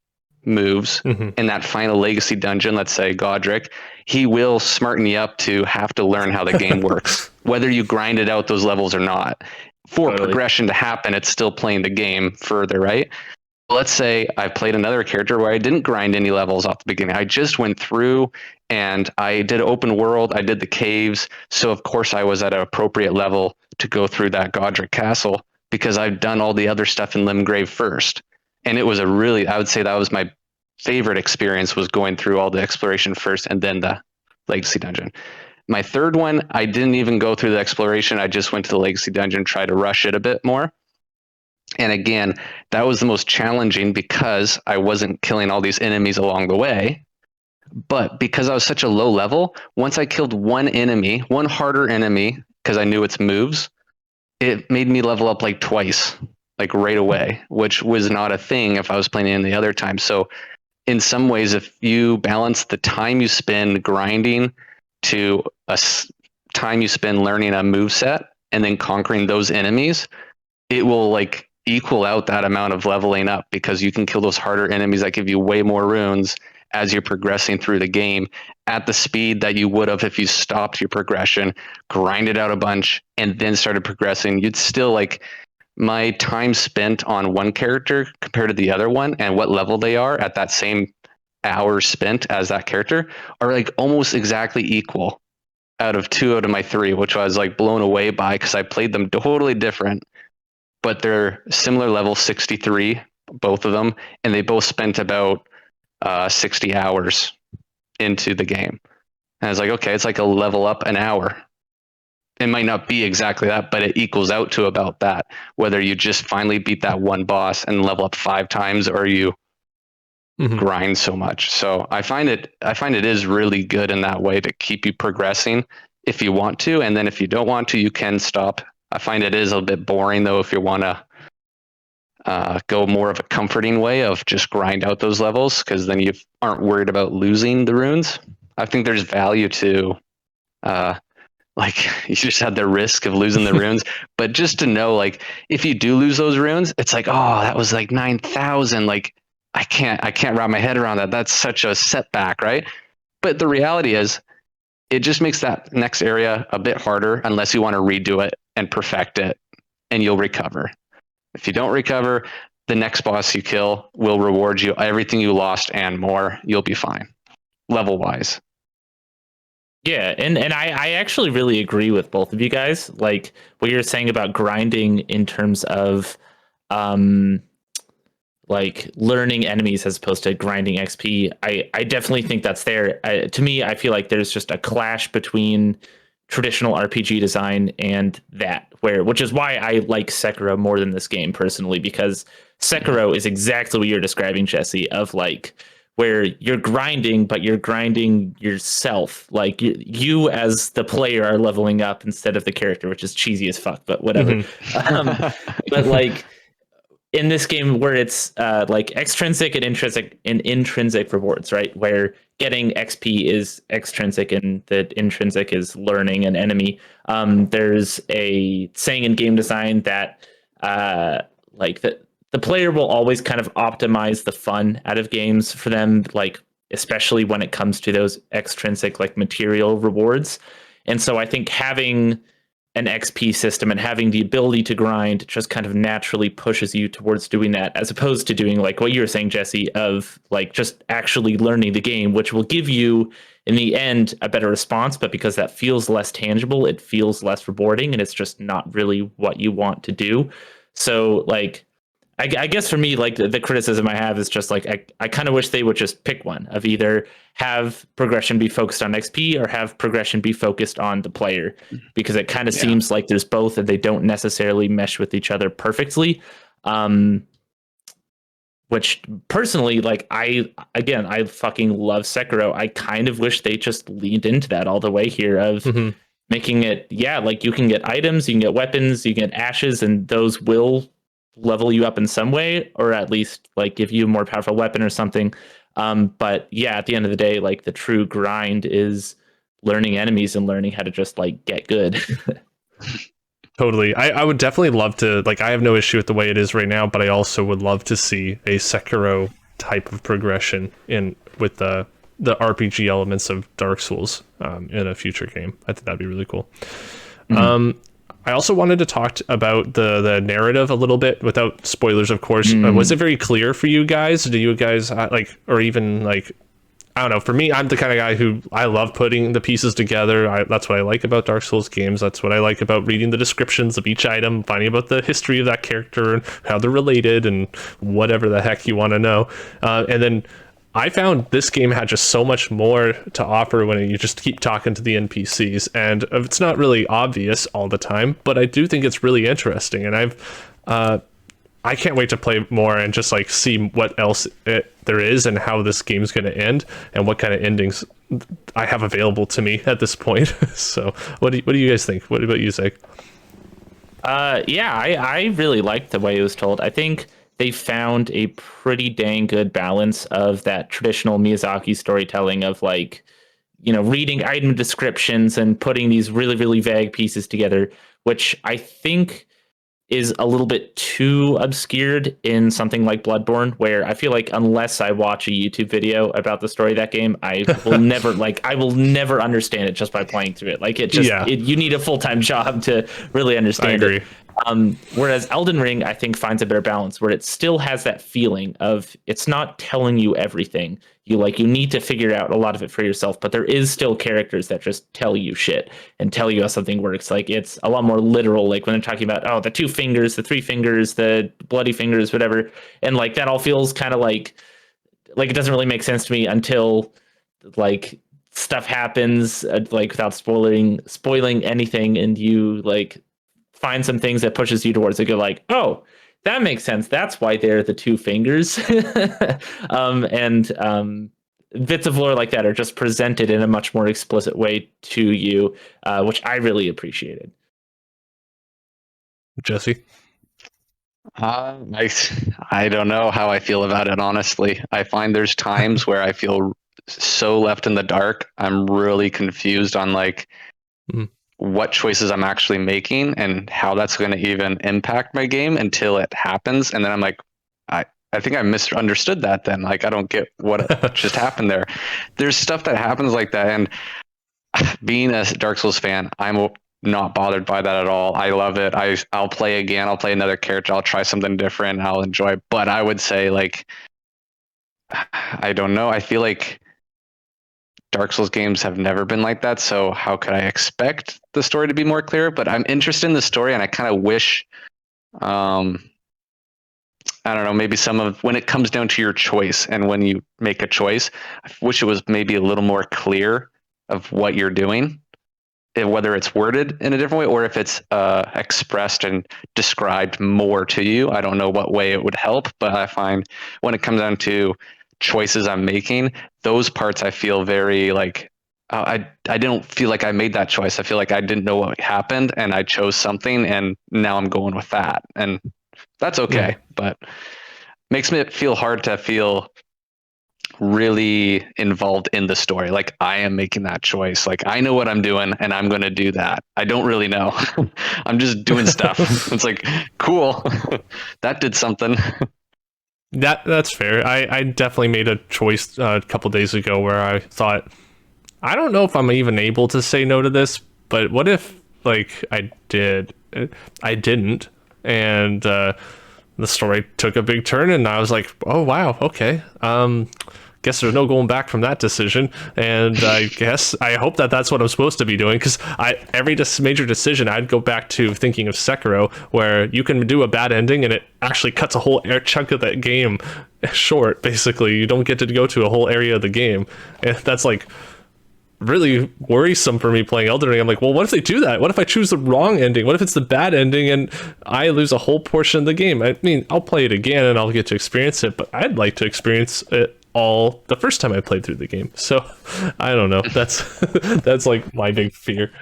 moves in that final legacy dungeon. Let's say Godric, he will smarten you up to have to learn how the game works, whether you grinded out those levels or not. For progression to happen, it's still playing the game further, right? Let's say I played another character where I didn't grind any levels off the beginning. I just went through and I did open world. I did the caves. So of course I was at an appropriate level to go through that Godric castle, because I've done all the other stuff in Limgrave first. And it was I would say that was my favorite experience, was going through all the exploration first and then the legacy dungeon. My third one, I didn't even go through the exploration. I just went to the legacy dungeon, tried to rush it a bit more. And again, that was the most challenging because I wasn't killing all these enemies along the way. But because I was such a low level, once I killed one harder enemy, because I knew its moves, it made me level up like twice, like right away, which was not a thing if I was playing any other time. So in some ways, if you balance the time you spend grinding to time you spend learning a move set and then conquering those enemies, it will like equal out that amount of leveling up, because you can kill those harder enemies that give you way more runes as you're progressing through the game at the speed that you would have if you stopped your progression, grinded out a bunch, and then started progressing. You'd still like, my time spent on one character compared to the other one and what level they are at that same hours spent as that character are like almost exactly equal out of my three, which I was like blown away by, because I played them totally different, but they're similar level, 63, both of them, and they both spent about 60 hours into the game. And I was like, okay, it's like a level up an hour. It might not be exactly that, but it equals out to about that, whether you just finally beat that one boss and level up 5 times, or you grind so much. So I find it is really good in that way to keep you progressing if you want to, and then if you don't want to, you can stop. I find it is a bit boring though if you want to go more of a comforting way of just grind out those levels, because then you aren't worried about losing the runes. I think there's value to like, you just had the risk of losing the runes, but just to know, like, if you do lose those runes, it's like, oh, that was like 9,000. Like, I can't wrap my head around that. That's such a setback, right? But the reality is, it just makes that next area a bit harder unless you want to redo it and perfect it, and you'll recover. If you don't recover, the next boss you kill will reward you everything you lost and more. You'll be fine, level wise. Yeah, and I actually really agree with both of you guys. Like what you're saying about grinding in terms of like learning enemies as opposed to grinding XP. I definitely think that's there. To me, I feel like there's just a clash between traditional RPG design and that, which is why I like Sekiro more than this game personally, because Sekiro is exactly what you're describing, Jesse, of like where you're grinding, but you're grinding yourself. Like you as the player are leveling up instead of the character, which is cheesy as fuck, but whatever. But like in this game where it's like extrinsic and intrinsic rewards, right? Where getting XP is extrinsic and the intrinsic is learning an enemy. There's a saying in game design that like the player will always kind of optimize the fun out of games for them, like especially when it comes to those extrinsic like material rewards. And so I think having an XP system and having the ability to grind just kind of naturally pushes you towards doing that, as opposed to doing like what you were saying, Jesse, of like just actually learning the game, which will give you in the end a better response. But because that feels less tangible, it feels less rewarding, and it's just not really what you want to do. So like, I guess for me, like the criticism I have is just like, I kind of wish they would just pick one of either have progression be focused on XP or have progression be focused on the player, because it kind of seems like there's both and they don't necessarily mesh with each other perfectly. Which personally, like I fucking love Sekiro. I kind of wish they just leaned into that all the way here of making it, like you can get items, you can get weapons, you can get ashes, and those will level you up in some way, or at least like give you a more powerful weapon or something. But yeah, at the end of the day, like the true grind is learning enemies and learning how to just like get good. Totally. I would definitely love to, like, I have no issue with the way it is right now, but I also would love to see a Sekiro type of progression in with the RPG elements of Dark Souls in a future game. I think that'd be really cool. I also wanted to talk about the narrative a little bit without spoilers, of course. Was it very clear for you guys? Do you guys like, or even like, I don't know, for me, I'm the kind of guy who I love putting the pieces together. That's what I like about Dark Souls games. That's what I like about reading the descriptions of each item, finding about the history of that character and how they're related and whatever the heck you want to know. And then I found this game had just so much more to offer when you just keep talking to the NPCs, and it's not really obvious all the time, but I do think it's really interesting, and I can't wait to play more and just like see what else there is and how this game's going to end and what kind of endings I have available to me at this point. So what do you guys think? What about you, Zig? I really liked the way it was told. I think they found a pretty dang good balance of that traditional Miyazaki storytelling of like, reading item descriptions and putting these really, really vague pieces together, which I think is a little bit too obscured in something like Bloodborne, where I feel like unless I watch a YouTube video about the story of that game, I will never understand it just by playing through it. Like you need a full-time job to really understand it. Whereas Elden Ring, I think, finds a better balance where it still has that feeling of it's not telling you everything. You need to figure out a lot of it for yourself, but there is still characters that just tell you shit and tell you how something works. Like it's a lot more literal, like when they're talking about, the 2 fingers, the 3 fingers, the bloody fingers, whatever. And like that all feels kind of like it doesn't really make sense to me until like stuff happens, like without spoiling anything, and you like find some things that pushes you towards it. You're like, oh, that makes sense. That's why they're the 2 fingers. And bits of lore like that are just presented in a much more explicit way to you, which I really appreciated. Jesse? I don't know how I feel about it, honestly. I find there's times where I feel so left in the dark. I'm really confused on like what choices I'm actually making and how that's going to even impact my game until it happens. And then I'm like, I think I misunderstood that then. Like, I don't get what just happened there. There's stuff that happens like that. And being a Dark Souls fan, I'm not bothered by that at all. I love it. I'll play again. I'll play another character. I'll try something different. I'll enjoy it. But I would say, like, I don't know. I feel like Dark Souls games have never been like that. So how could I expect the story to be more clear? But I'm interested in the story, and I kind of wish, I don't know, maybe some of when it comes down to your choice and when you make a choice, I wish it was maybe a little more clear of what you're doing, whether it's worded in a different way or if it's expressed and described more to you. I don't know what way it would help, but I find when it comes down to choices I'm making, those parts I feel very like, I didn't feel like I made that choice. I feel like I didn't know what happened and I chose something and now I'm going with that. And that's okay, but makes me feel hard to feel really involved in the story. Like I am making that choice. Like I know what I'm doing and I'm going to do that. I don't really know. I'm just doing stuff. It's like, cool. That did something. That's fair. I definitely made a choice a couple days ago where I thought, I don't know if I'm even able to say no to this, but what if like I didn't, and the story took a big turn, and I was like, oh wow, okay, guess there's no going back from that decision. And I hope that that's what I'm supposed to be doing, because every major decision I'd go back to thinking of Sekiro, where you can do a bad ending and it actually cuts a whole chunk of that game short. Basically, you don't get to go to a whole area of the game, and that's like really worrisome for me playing Elden Ring. I'm like, well, what if they do that? What if I choose the wrong ending? What if it's the bad ending and I lose a whole portion of the game? I mean, I'll play it again and I'll get to experience it, but I'd like to experience it all the first time I played through the game. So I don't know. That's like my big fear.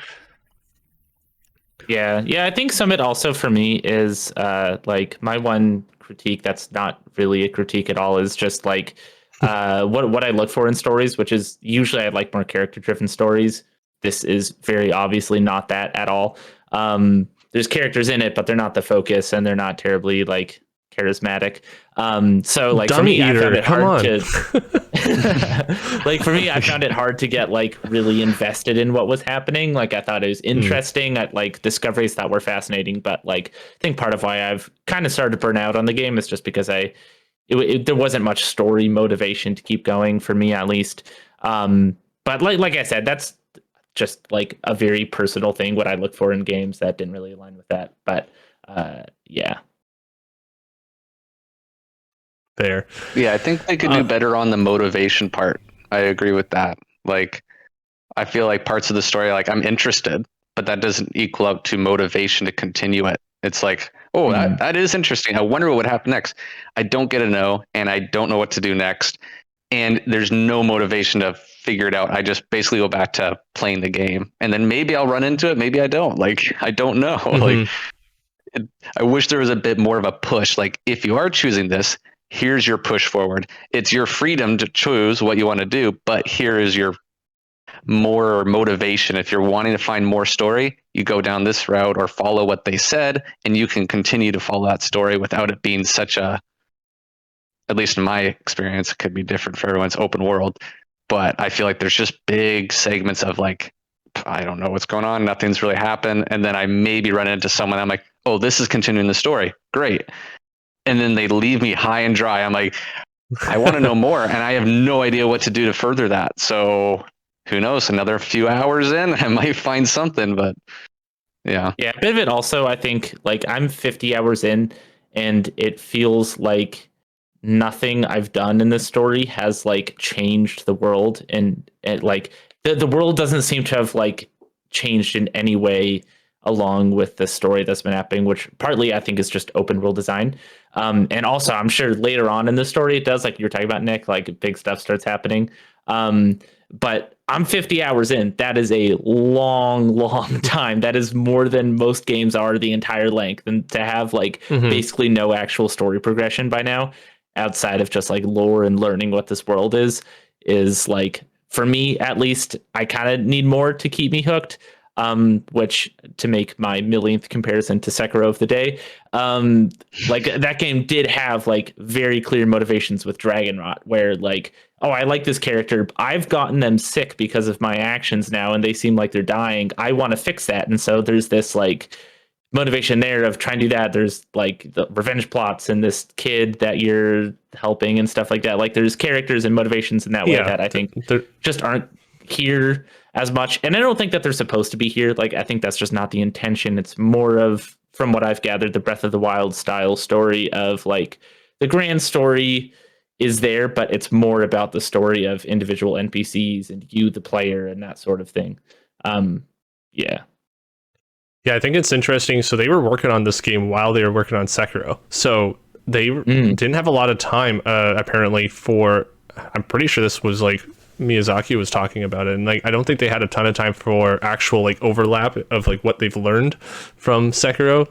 Yeah. I think some of it also for me is like my one critique that's not really a critique at all is just like what I look for in stories, which is usually I like more character-driven stories. This is very obviously not that at all. There's characters in it, but they're not the focus, and they're not terribly like charismatic. So like for me, I found it hard to like for me, I found it hard to get like really invested in what was happening. Like I thought it was interesting. I like discoveries that were fascinating, but like I think part of why I've kind of started to burn out on the game is just because there wasn't much story motivation to keep going for me, at least. But like I said, that's just like a very personal thing, what I look for in games that didn't really align with that. But yeah. Fair. Yeah, I think they could do better on the motivation part. I agree with that. Like, I feel like parts of the story, like I'm interested, but that doesn't equal up to motivation to continue it. It's like, oh, that is interesting. I wonder what would happen next. I don't get a no, and I don't know what to do next. And there's no motivation to figure it out. I just basically go back to playing the game. And then maybe I'll run into it. Maybe I don't. Like, I don't know. Like, I wish there was a bit more of a push. Like, if you are choosing this, here's your push forward. It's your freedom to choose what you want to do, but here is your more motivation. If you're wanting to find more story, you go down this route or follow what they said, and you can continue to follow that story without it being such a, at least in my experience, it could be different for everyone's open world. But I feel like there's just big segments of like, I don't know what's going on. Nothing's really happened. And then I maybe run into someone. I'm like, oh, this is continuing the story. Great. And then they leave me high and dry. I'm like, I want to know more. And I have no idea what to do to further that. So who knows? Another few hours in, I might find something. But yeah. Yeah. A bit of it also, I think, like I'm 50 hours in and it feels like nothing I've done in this story has like changed the world. And like the world doesn't seem to have like changed in any way along with the story that's been happening, which partly I think is just open world design. And also I'm sure later on in the story it does, like you're talking about, Nick, like big stuff starts happening. But I'm 50 hours in. That is a long time. That is more than most games are the entire length. And to have like basically no actual story progression by now, outside of just like lore and learning what this world is like, for me at least, I kind of need more to keep me hooked. Which, to make my millionth comparison to Sekiro of the day, like that game did have like very clear motivations with Dragon Rot, where like, oh, I like this character, I've gotten them sick because of my actions now, and they seem like they're dying. I want to fix that, and so there's this like motivation there of trying to do that. There's like the revenge plots and this kid that you're helping and stuff like that. Like there's characters and motivations in that way that I think just aren't here as much. And I don't think that they're supposed to be here. Like I think that's just not the intention. It's more of, from what I've gathered, the Breath of the Wild style story of like the grand story is there, but it's more about the story of individual NPCs and you, the player, and that sort of thing. Yeah. Yeah, I think it's interesting. So they were working on this game while they were working on Sekiro. So they didn't have a lot of time, apparently, for, I'm pretty sure this was like Miyazaki was talking about it, and like I don't think they had a ton of time for actual like overlap of like what they've learned from Sekiro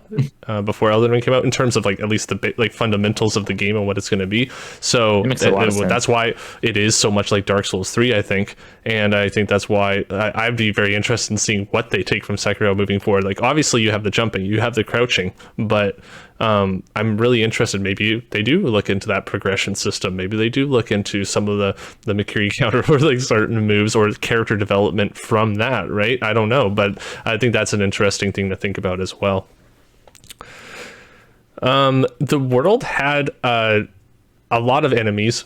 before Elden Ring came out, in terms of like at least the like fundamentals of the game and what it's going to be. So that's why it is so much like Dark Souls 3, I think. And I think that's why I'd be very interested in seeing what they take from Sekiro moving forward. Like obviously you have the jumping, you have the crouching, but I'm really interested. Maybe they do look into that progression system. Maybe they do look into some of the McCree counter or like certain moves or character development from that, right? I don't know, but I think that's an interesting thing to think about as well. The world had a lot of enemies.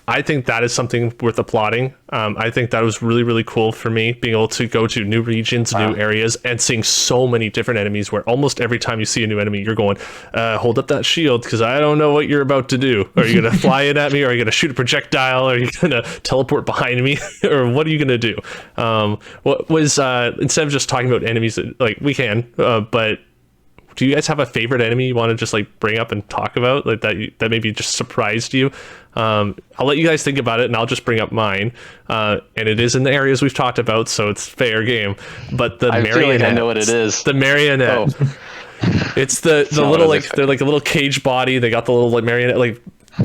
I think that is something worth applauding. I think that was really, really cool for me, being able to go to new regions, new areas, and seeing so many different enemies, where almost every time you see a new enemy, you're going, hold up that shield, because I don't know what you're about to do. Are you going to fly in at me? Or are you going to shoot a projectile? Are you going to teleport behind me? Or what are you going to do? What was, instead of just talking about enemies, like we can, but do you guys have a favorite enemy you want to just like bring up and talk about, like that maybe just surprised you? I'll let you guys think about it, and I'll just bring up mine. And it is in the areas we've talked about, so it's fair game. But the marionette, feel like I know what it is. The marionette. Oh. It's the little like they're like a little cage body. They got the little like marionette like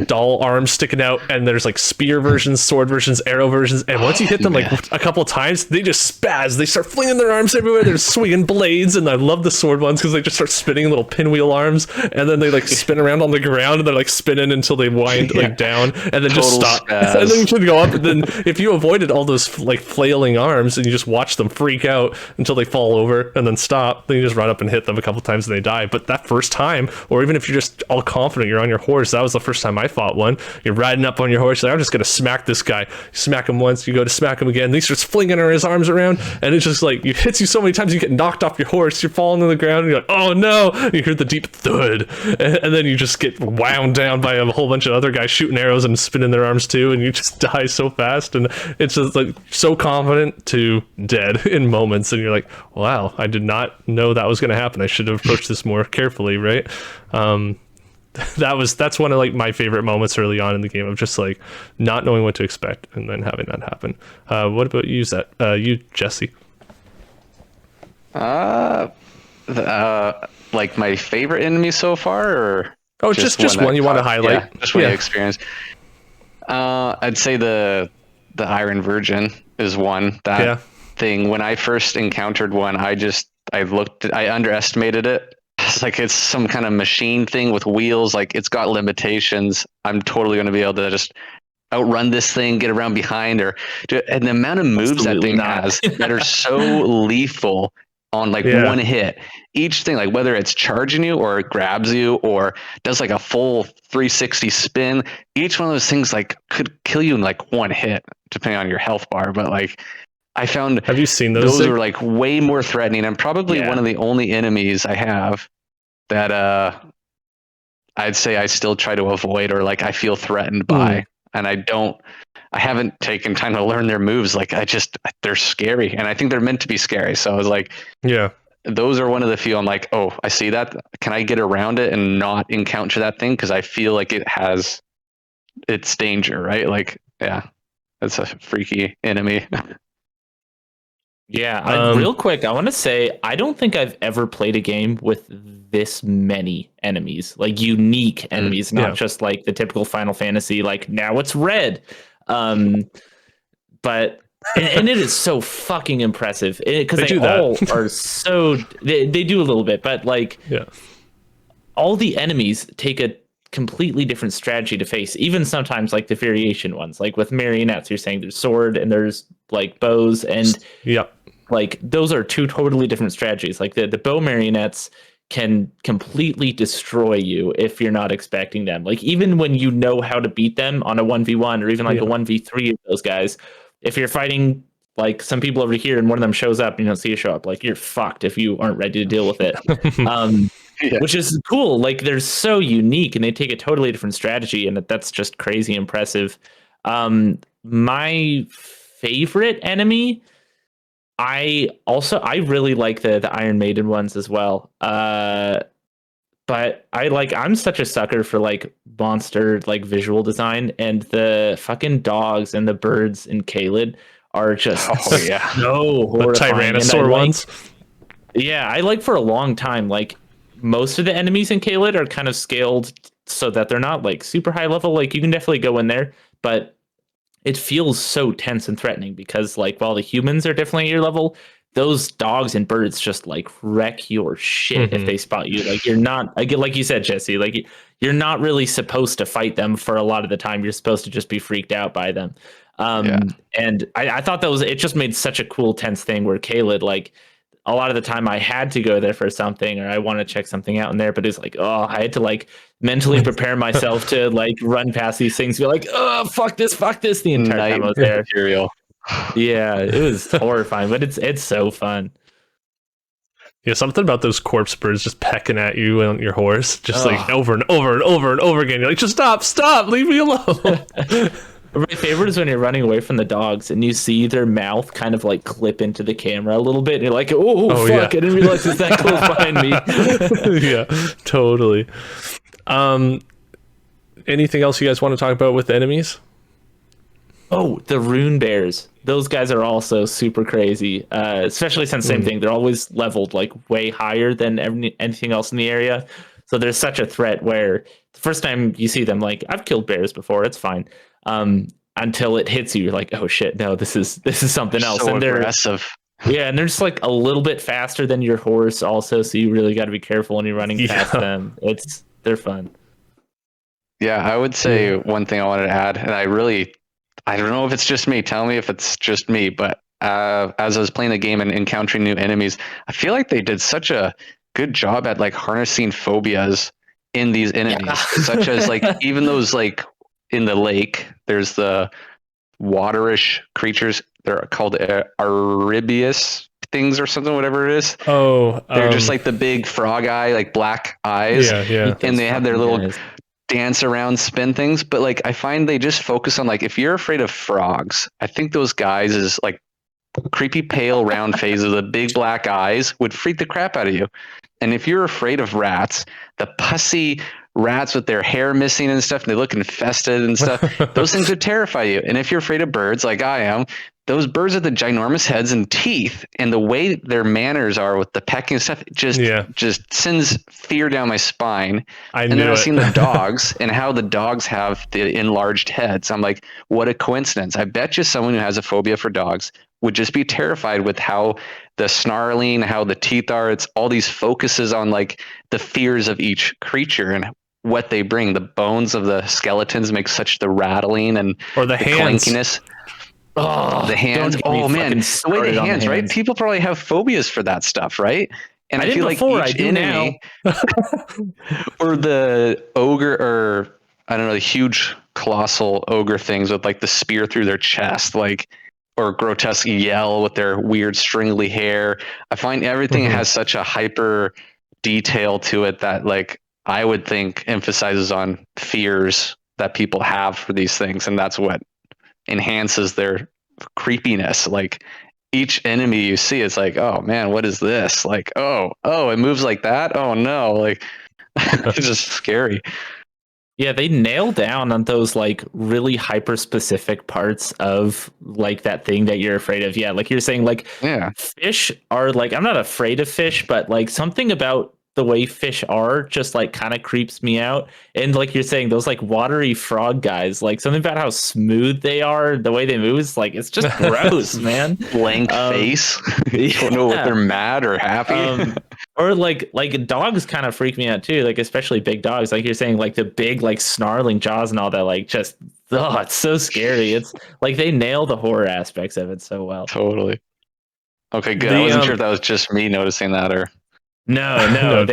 doll arms sticking out, and there's like spear versions, sword versions, arrow versions, and once you hit them like a couple of times, they just spaz. They start flinging their arms everywhere. They're swinging blades, and I love the sword ones because they just start spinning little pinwheel arms, and then they like spin around on the ground, and they're like spinning until they wind like down, and then just stop, and then you should go up. And then if you avoided all those like flailing arms and you just watch them freak out until they fall over and then stop, then you just run up and hit them a couple times and they die. But that first time, or even if you're just all confident you're on your horse, that was the first time I fought one. You're riding up on your horse, like, I'm just gonna smack this guy. You smack him once, you go to smack him again, and he starts flinging his arms around, and it's just like it hits you so many times you get knocked off your horse, you're falling on the ground, and you're like, oh no, and you hear the deep thud, and then you just get wound down by a whole bunch of other guys shooting arrows and spinning their arms too, and you just die so fast. And it's just like so confident to dead in moments, and you're like, wow, I did not know that was going to happen. I should have approached this more carefully, right? That's one of like my favorite moments early on in the game, of just like not knowing what to expect and then having that happen. What about you, Jesse? Like my favorite enemy so far, or Oh, just one you want to highlight. Yeah, just one you experienced. I'd say the Iron Virgin is one. That thing, when I first encountered one, I underestimated it. It's like it's some kind of machine thing with wheels. Like it's got limitations. I'm totally going to be able to just outrun this thing, get around behind, and the amount of moves that thing has that are so lethal on like one hit. Each thing, like whether it's charging you or it grabs you or does like a full 360 spin, each one of those things like could kill you in like one hit, depending on your health bar. But like I found, have you seen those? Those are like way more threatening, and probably one of the only enemies I have that I'd say I still try to avoid or like I feel threatened by. And I haven't taken time to learn their moves. Like they're scary, and I think they're meant to be scary. So I was like, those are one of the few I'm like, oh, I see that. Can I get around it and not encounter that thing? Because I feel like it has its danger, right? Like, yeah, it's a freaky enemy. Yeah, real quick, I want to say I don't think I've ever played a game with this many enemies, like unique enemies, not just like the typical Final Fantasy, like now it's red. But and it is so fucking impressive because they all are so they do a little bit, but like all the enemies take a completely different strategy to face, even sometimes like the variation ones, like with marionettes. You're saying there's sword and there's like bows, and like those are two totally different strategies. Like the bow marionettes can completely destroy you if you're not expecting them. Like even when you know how to beat them on a 1v1 or even like a 1v3 of those guys, if you're fighting like some people over here and one of them shows up and you don't see you show up, like you're fucked if you aren't ready to deal with it. Which is cool. Like they're so unique and they take a totally different strategy, and that's just crazy impressive. My favorite enemy, I really like the Iron Maiden ones as well. But I'm such a sucker for like monster like visual design, and the fucking dogs and the birds in Caelid are just so horrifying. The Tyrannosaur ones. Yeah, I like for a long time, like most of the enemies in Caelid are kind of scaled so that they're not like super high level. Like you can definitely go in there, but it feels so tense and threatening because like while the humans are definitely at your level, those dogs and birds just like wreck your shit if they spot you. Like you're not, like you said, Jesse, like you're not really supposed to fight them for a lot of the time. You're supposed to just be freaked out by them. And I thought it just made such a cool tense thing where Caelid, like a lot of the time I had to go there for something or I want to check something out in there, but it's like, oh, I had to like mentally prepare myself to like run past these things, be like, oh, fuck this the entire time I was there. Yeah, it was horrifying, but it's so fun. Yeah, something about those corpse birds just pecking at you on your horse, just like over and over and over and over again. You're like, just stop, leave me alone. My favorite is when you're running away from the dogs and you see their mouth kind of like clip into the camera a little bit. And you're like, oh fuck, yeah. I didn't realize it's that close behind me. Yeah, totally. Anything else you guys want to talk about with enemies? Oh, the Rune Bears. Those guys are also super crazy, especially since same thing. They're always leveled like way higher than anything else in the area. So there's such a threat where the first time you see them, like I've killed bears before, it's fine. Until it hits you, you're like, oh shit, no, this is something else. So and they're aggressive. Yeah, and they're just like a little bit faster than your horse also, so you really got to be careful when you're running past them. They're fun. Yeah, I would say one thing I wanted to add, and I don't know if it's just me, tell me if it's just me, but as I was playing the game and encountering new enemies, I feel like they did such a good job at like harnessing phobias in these enemies, such as like even those like in the lake, there's the waterish creatures. They're called Aribius things or something, whatever it is. They're just like the big frog eye, like black eyes. Yeah. And they have their little dance around spin things. But like I find they just focus on like if you're afraid of frogs, I think those guys is like creepy pale round faces, the big black eyes would freak the crap out of you. And if you're afraid of rats, the pussy rats with their hair missing and stuff, and they look infested and stuff. Those things would terrify you. And if you're afraid of birds like I am, those birds with the ginormous heads and teeth and the way their manners are with the pecking stuff just sends fear down my spine. And then I've seen the dogs and how the dogs have the enlarged heads. I'm like, what a coincidence. I bet you someone who has a phobia for dogs would just be terrified with how the snarling, how the teeth are. It's all these focuses on like the fears of each creature and what they bring. The bones of the skeletons make such the rattling and or the hands. clankiness. Oh, the hands. Oh man, the way the hands, right? People probably have phobias for that stuff, right? And I feel like each enemy or the ogre, or I don't know, the huge colossal ogre things with like the spear through their chest, like, or grotesque yell with their weird stringly hair. I find everything has such a hyper detail to it that like I would think emphasizes on fears that people have for these things, and that's what enhances their creepiness. Like each enemy you see, it's like, oh man, what is this? Like, oh, it moves like that. Oh no, like it's just scary. Yeah, they nail down on those like really hyper specific parts of like that thing that you're afraid of. Yeah, like you're saying, like fish are like, I'm not afraid of fish, but like something about the way fish are just like kind of creeps me out. And like you're saying, those like watery frog guys, like something about how smooth they are, the way they move is like, it's just gross, man. Blank face. You don't know what they're mad or happy. Or like dogs kind of freak me out too, like especially big dogs. Like you're saying, like the big like snarling jaws and all that, like just it's so scary. It's like they nail the horror aspects of it so well. Totally. Okay, good. I wasn't sure if that was just me noticing that or No,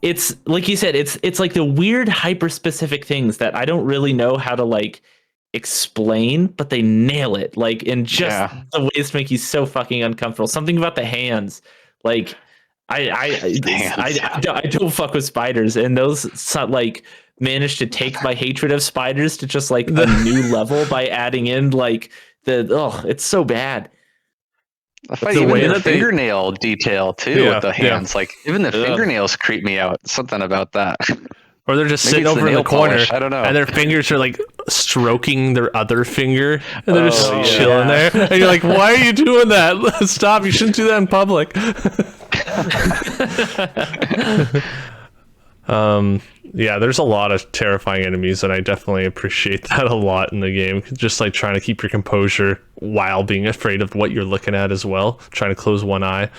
it's like you said, it's like the weird hyper specific things that I don't really know how to like explain, but they nail it. Like in just the ways to make you so fucking uncomfortable. Something about the hands, like I don't fuck with spiders, and those like managed to take my hatred of spiders to just like a new level by adding in like it's so bad. I find even the fingernail detail too with the hands. Like even the fingernails creep me out. Something about that. Or they're just sitting over in the corner. Polish. I don't know. And their fingers are like stroking their other finger. And they're just chilling there. And you're like, why are you doing that? Stop. You shouldn't do that in public. Yeah, there's a lot of terrifying enemies, and I definitely appreciate that a lot in the game. Just like trying to keep your composure while being afraid of what you're looking at as well. Trying to close one eye.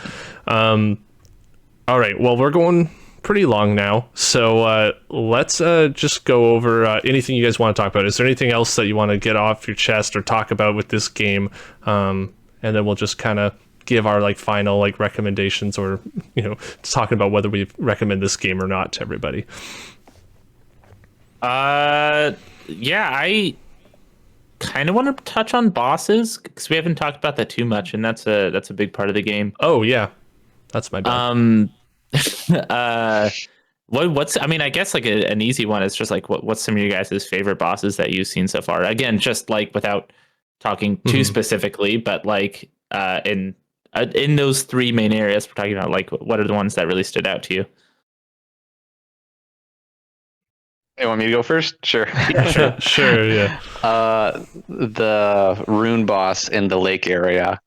All right, well, we're going pretty long now, so let's just go over anything you guys want to talk about. Is there anything else that you want to get off your chest or talk about with this game? And then we'll just kind of give our like final like recommendations, or talking about whether we recommend this game or not to everybody. I kind of want to touch on bosses because we haven't talked about that too much, and that's a big part of the game. Oh yeah, that's my bad. What's I mean, I guess like an easy one is just like what's some of you guys' favorite bosses that you've seen so far? Again, just like without talking too specifically, but like in those three main areas we're talking about, like what are the ones that really stood out to you? You want me to go first? Sure. Yeah, sure, yeah. The rune boss in the lake area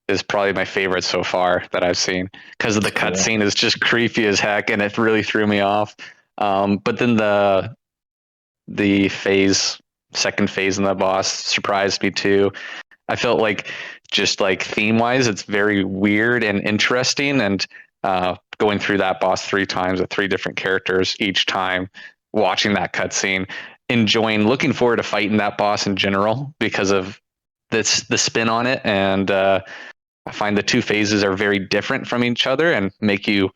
is probably my favorite so far that I've seen, because of the cutscene is just creepy as heck, and it really threw me off. But then the second phase in the boss surprised me too. I felt like just like theme wise, it's very weird and interesting, and going through that boss 3 times with 3 different characters each time, watching that cutscene, looking forward to fighting that boss in general because of the spin on it. And I find the 2 phases are very different from each other and make you,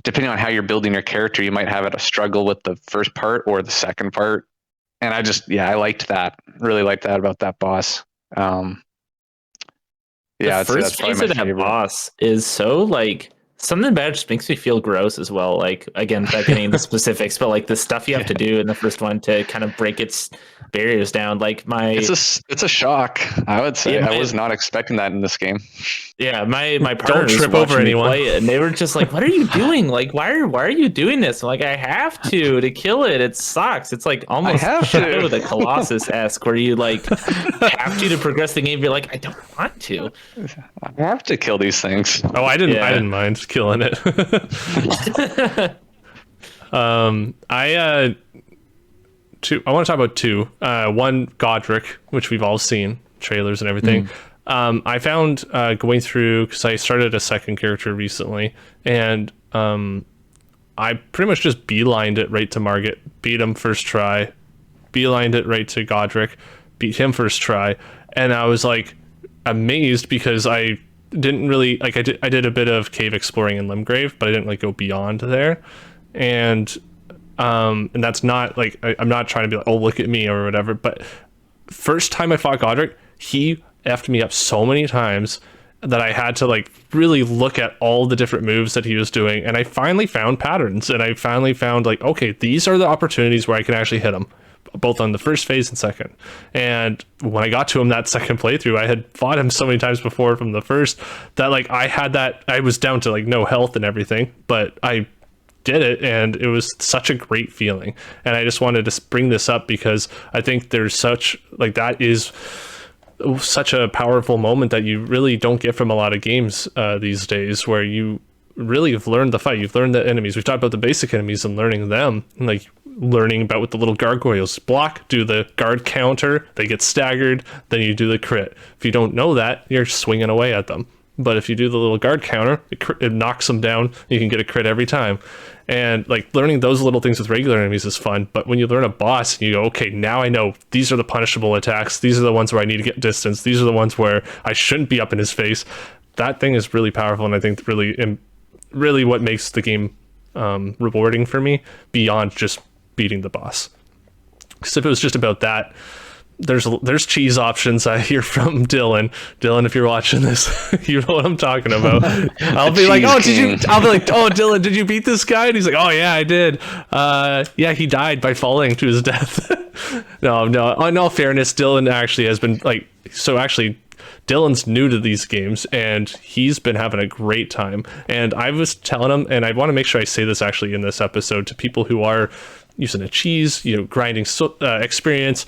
depending on how you're building your character, you might have a struggle with the first part or the second part. And I liked that. Really liked that about that boss. The first phase of that boss is so like something about it just makes me feel gross as well. Like, again, without getting into specifics, but like the stuff you have to do in the first one to kind of break its barriers down. Like It's a shock, I would say. Yeah, I was not expecting that in this game. my partner trip was over watching me anyone. play it, and they were just like, "What are you doing? Like, why are you doing this?" I'm like, I have to kill it. It sucks. It's like almost have to. Shadow of the Colossus-esque, where you like have to progress the game. You're like, I don't want to. I have to kill these things. Oh, I didn't. Yeah. I didn't mind killing it. I want to talk about two. One, Godric, which we've all seen trailers and everything. I found going through, because I started a second character recently, and I pretty much just beelined it right to Margit, beat him first try, beelined it right to Godric, beat him first try, and I was like amazed because I didn't really like. I did a bit of cave exploring in Limgrave, but I didn't like go beyond there, and that's not like I'm not trying to be like, oh, look at me or whatever. But first time I fought Godric, he effed me up so many times that I had to like really look at all the different moves that he was doing, and I finally found patterns, and I finally found like, okay, these are the opportunities where I can actually hit him, both on the first phase and second. And when I got to him that second playthrough, I had fought him so many times before from the first that like I was down to like no health and everything, but I did it, and it was such a great feeling. And I just wanted to bring this up because I think there's such like that is such a powerful moment that you really don't get from a lot of games these days, where you really have learned the fight. You've learned the enemies. We've talked about the basic enemies and learning them, and like learning about what the little gargoyles block, do the guard counter, they get staggered, then you do the crit. If you don't know that, you're swinging away at them. But if you do the little guard counter, it knocks them down. You can get a crit every time. And like learning those little things with regular enemies is fun. But when you learn a boss and you go, okay, now I know these are the punishable attacks. These are the ones where I need to get distance. These are the ones where I shouldn't be up in his face. That thing is really powerful. And I think really what makes the game rewarding for me beyond just beating the boss. Because if it was just about that, there's cheese options. I hear from Dylan. Dylan, if you're watching this, you know what I'm talking about. I'll be like, oh, Dylan, did you beat this guy? And he's like, oh yeah, I did. Yeah, he died by falling to his death. No. In all fairness, Dylan actually has been like, so actually, Dylan's new to these games, and he's been having a great time. And I was telling him, and I want to make sure I say this actually in this episode to people who are using a cheese, grinding experience,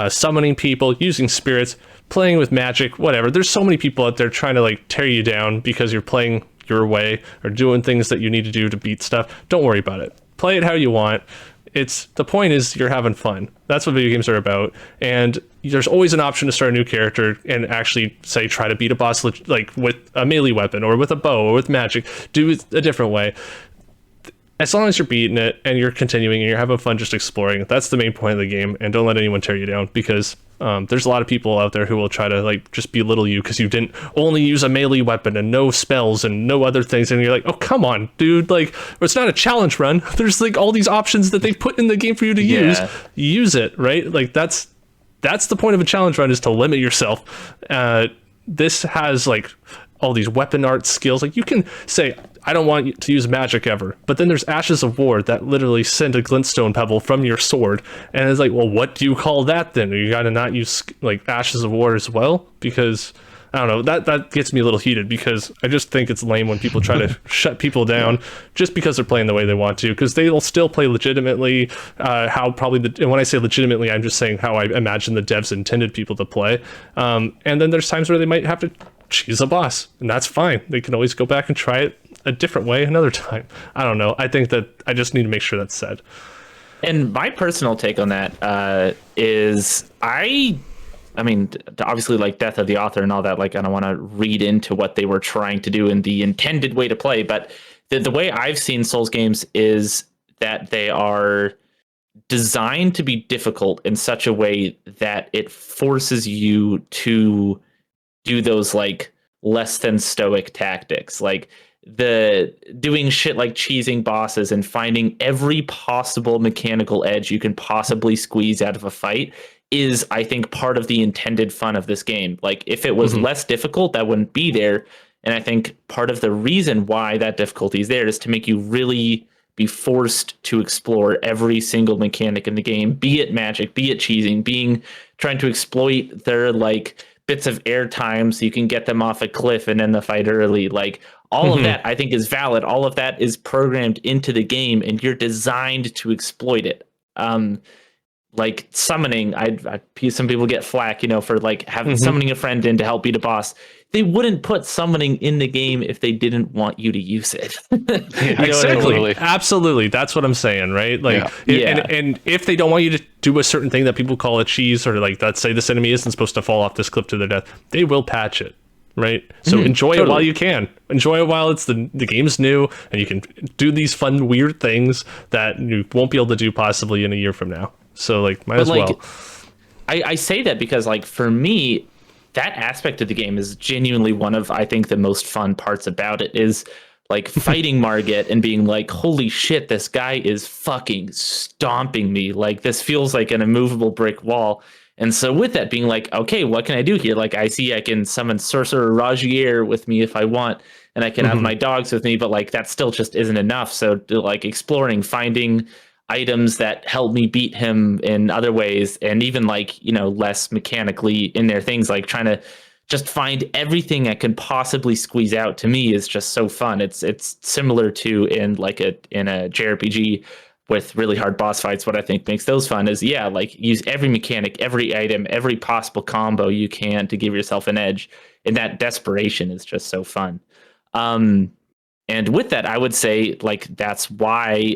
summoning people, using spirits, playing with magic, whatever. There's so many people out there trying to like tear you down because you're playing your way or doing things that you need to do to beat stuff. Don't worry about it. Play it how you want. The point is you're having fun. That's what video games are about. And there's always an option to start a new character and actually say try to beat a boss like with a melee weapon or with a bow or with magic. Do it a different way. As long as you're beating it and you're continuing and you're having fun just exploring, that's the main point of the game. And don't let anyone tear you down, because there's a lot of people out there who will try to like just belittle you because you didn't only use a melee weapon and no spells and no other things. And you're like, oh, come on, dude. Like, it's not a challenge run. There's like all these options that they put in the game for you to use. Use it, right? Like that's the point of a challenge run, is to limit yourself. This has like all these weapon art skills. Like you can say, I don't want you to use magic ever, but then there's Ashes of War that literally send a glintstone pebble from your sword, and it's like, well, what do you call that then? You gotta not use like Ashes of War as well? Because I don't know, that gets me a little heated, because I just think it's lame when people try to shut people down just because they're playing the way they want to, because they'll still play legitimately. And when I say legitimately, I'm just saying how I imagine the devs intended people to play. And then there's times where they might have to cheese a boss, and that's fine. They can always go back and try it a different way another time. I don't know. I think that I just need to make sure that's said. And my personal take on that is I mean, obviously, like, death of the author and all that, like, I don't want to read into what they were trying to do in the intended way to play, but the way I've seen Souls games is that they are designed to be difficult in such a way that it forces you to do those, like, less than stoic tactics, like the doing shit like cheesing bosses and finding every possible mechanical edge you can possibly squeeze out of a fight is, I think, part of the intended fun of this game. Like, if it was less difficult, that wouldn't be there. And I think part of the reason why that difficulty is there is to make you really be forced to explore every single mechanic in the game, be it magic, be it cheesing, trying to exploit their like bits of airtime so you can get them off a cliff and end the fight early. Like all of that I think is valid. All of that is programmed into the game and you're designed to exploit it. Like summoning, some people get flack, for like having summoning a friend in to help beat a boss. They wouldn't put summoning in the game if they didn't want you to use it. Exactly. I mean? Absolutely. That's what I'm saying, right? Like, and if they don't want you to do a certain thing that people call a cheese, or like, let's say this enemy isn't supposed to fall off this cliff to their death, they will patch it. Right. So enjoy it while you can. Enjoy it while it's the game's new and you can do these fun, weird things that you won't be able to do possibly in a year from now. So like, might as well. I say that because like for me, that aspect of the game is genuinely one of, I think, the most fun parts about it is like fighting Margit and being like, holy shit, this guy is fucking stomping me. Like this feels like an immovable brick wall. And so with that being like, okay, what can I do here? Like I see I can summon Sorcerer Rajier with me if I want, and I can have my dogs with me, but like that still just isn't enough. So like exploring, finding items that help me beat him in other ways, and even like less mechanically in there things like trying to just find everything I can possibly squeeze out, to me is just so fun. It's similar to in a JRPG with really hard boss fights. What I think makes those fun is like use every mechanic, every item, every possible combo you can to give yourself an edge, and that desperation is just so fun. And with that, I would say like that's why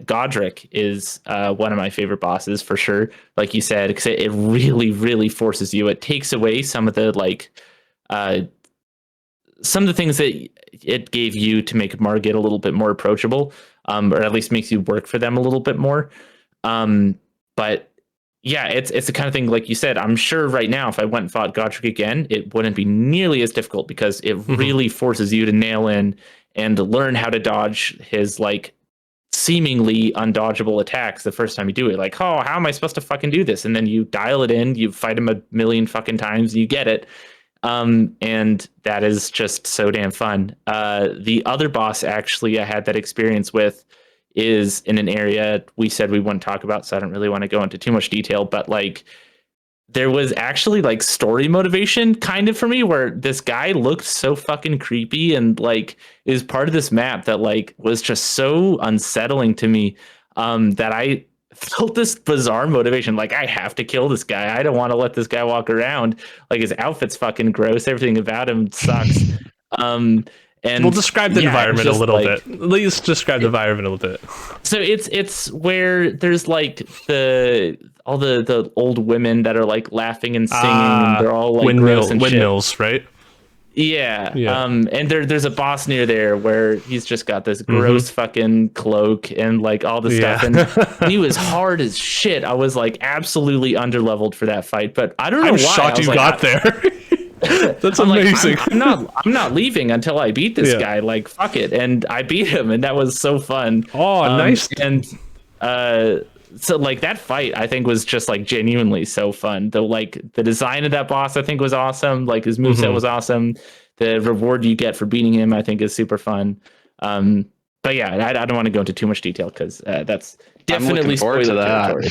Godric is one of my favorite bosses for sure. Like you said, because it really, really forces you. It takes away some of the things that it gave you to make Margit a little bit more approachable, or at least makes you work for them a little bit more. But yeah, it's the kind of thing, like you said, I'm sure right now if I went and fought Godric again, it wouldn't be nearly as difficult because it really forces you to nail in and learn how to dodge his like seemingly undodgeable attacks the first time you do it. Like, oh, how am I supposed to fucking do this? And then you dial it in, you fight him a million fucking times, you get it. And that is just so damn fun. The other boss actually I had that experience with is in an area we said we wouldn't talk about, so I don't really want to go into too much detail, but like there was actually like story motivation kind of for me where this guy looked so fucking creepy and like is part of this map that like was just so unsettling to me, that I felt this bizarre motivation. Like I have to kill this guy. I don't want to let this guy walk around. Like his outfit's fucking gross. Everything about him sucks. And we'll describe the environment a little bit. Please describe the environment a little bit. So it's where there's like all the old women that are like laughing and singing, and they're all like gross and windmills, shit. Right? Yeah. And there's a boss near there where he's just got this gross fucking cloak and like all the stuff, and he was hard as shit. I was like absolutely underleveled for that fight, but I don't know why. I'm shocked you got there. That's amazing. I'm not leaving until I beat this guy. Like fuck it, and I beat him, and that was so fun. Oh, nice. And so like that fight, I think was just like genuinely so fun. The design of that boss, I think was awesome. Like his moveset was awesome. The reward you get for beating him, I think, is super fun. But yeah, I don't want to go into too much detail because that's definitely spoiler territory.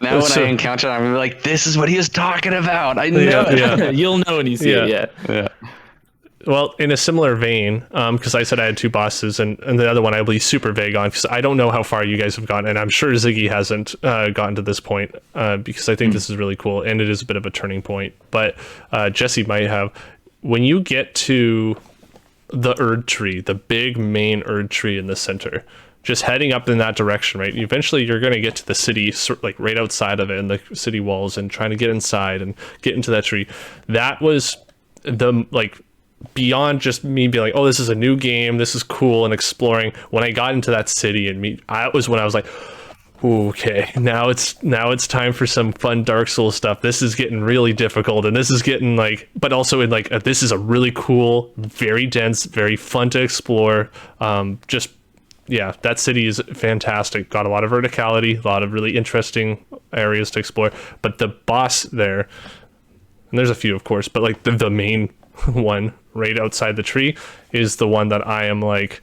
Now when I encounter him, I'm like, this is what he was talking about. I know it. Yeah. You'll know when you see it. Yeah. Well, in a similar vein, because I said I had two bosses, and the other one I will be super vague on because I don't know how far you guys have gotten, and I'm sure Ziggy hasn't gotten to this point because I think this is really cool, and it is a bit of a turning point. But Jesse might have. When you get to the Erd tree, the big main Erd tree in the center, just heading up in that direction, right? Eventually you're going to get to the city, like right outside of it and the city walls, and trying to get inside and get into that tree. That was the like beyond just me being like, oh, this is a new game, this is cool, and exploring. When I got into that city and that was when I was like, okay, now it's time for some fun Dark Souls stuff. This is getting really difficult, and this is getting like, but also in like this is a really cool, very dense, very fun to explore. That city is fantastic. Got a lot of verticality, a lot of really interesting areas to explore. But the boss there, and there's a few of course, but like the main one right outside the tree is the one that I am like,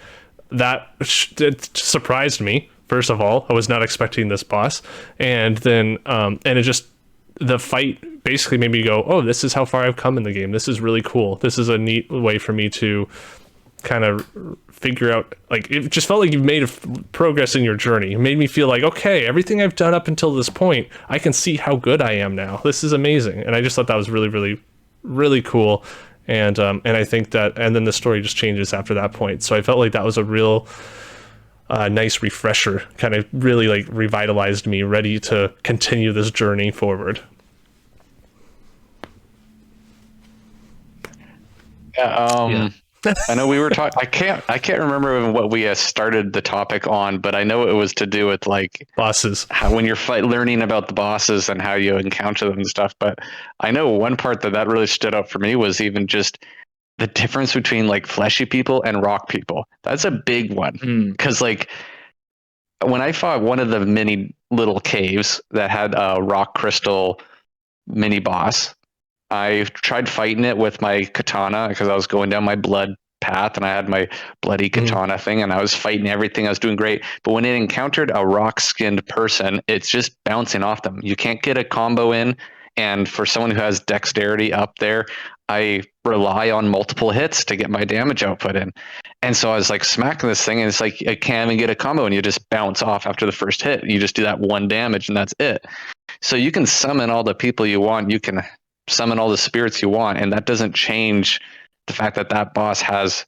it surprised me. First of all, I was not expecting this boss, and then and it just, the fight basically made me go, oh, this is how far I've come in the game. This is really cool. This is a neat way for me to kind of figure out, like, it just felt like you've made progress in your journey. It made me feel like, okay, everything I've done up until this point, I can see how good I am now. This is amazing. And I just thought that was really, really, really cool. And I think that, and then the story just changes after that point. So I felt like that was a real nice refresher, kind of really like revitalized me, ready to continue this journey forward. Yeah. I know we were talking. I can't remember what we started the topic on, but I know it was to do with like Bosses. how when you're learning about the bosses and how you encounter them and stuff. But I know one part that really stood out for me was even just the difference between like fleshy people and rock people. That's a big one, because like when I fought one of the mini little caves that had a rock crystal mini boss, I tried fighting it with my katana because I was going down my blood path and I had my bloody katana thing and I was fighting everything. I was doing great. But when it encountered a rock skinned person, it's just bouncing off them. You can't get a combo in. And for someone who has dexterity up there, I rely on multiple hits to get my damage output in. And so I was like smacking this thing and it's like I can't even get a combo and you just bounce off after the first hit. You just do that one damage and that's it. So you can summon all the people you want. You can summon all the spirits you want, and that doesn't change the fact that that boss has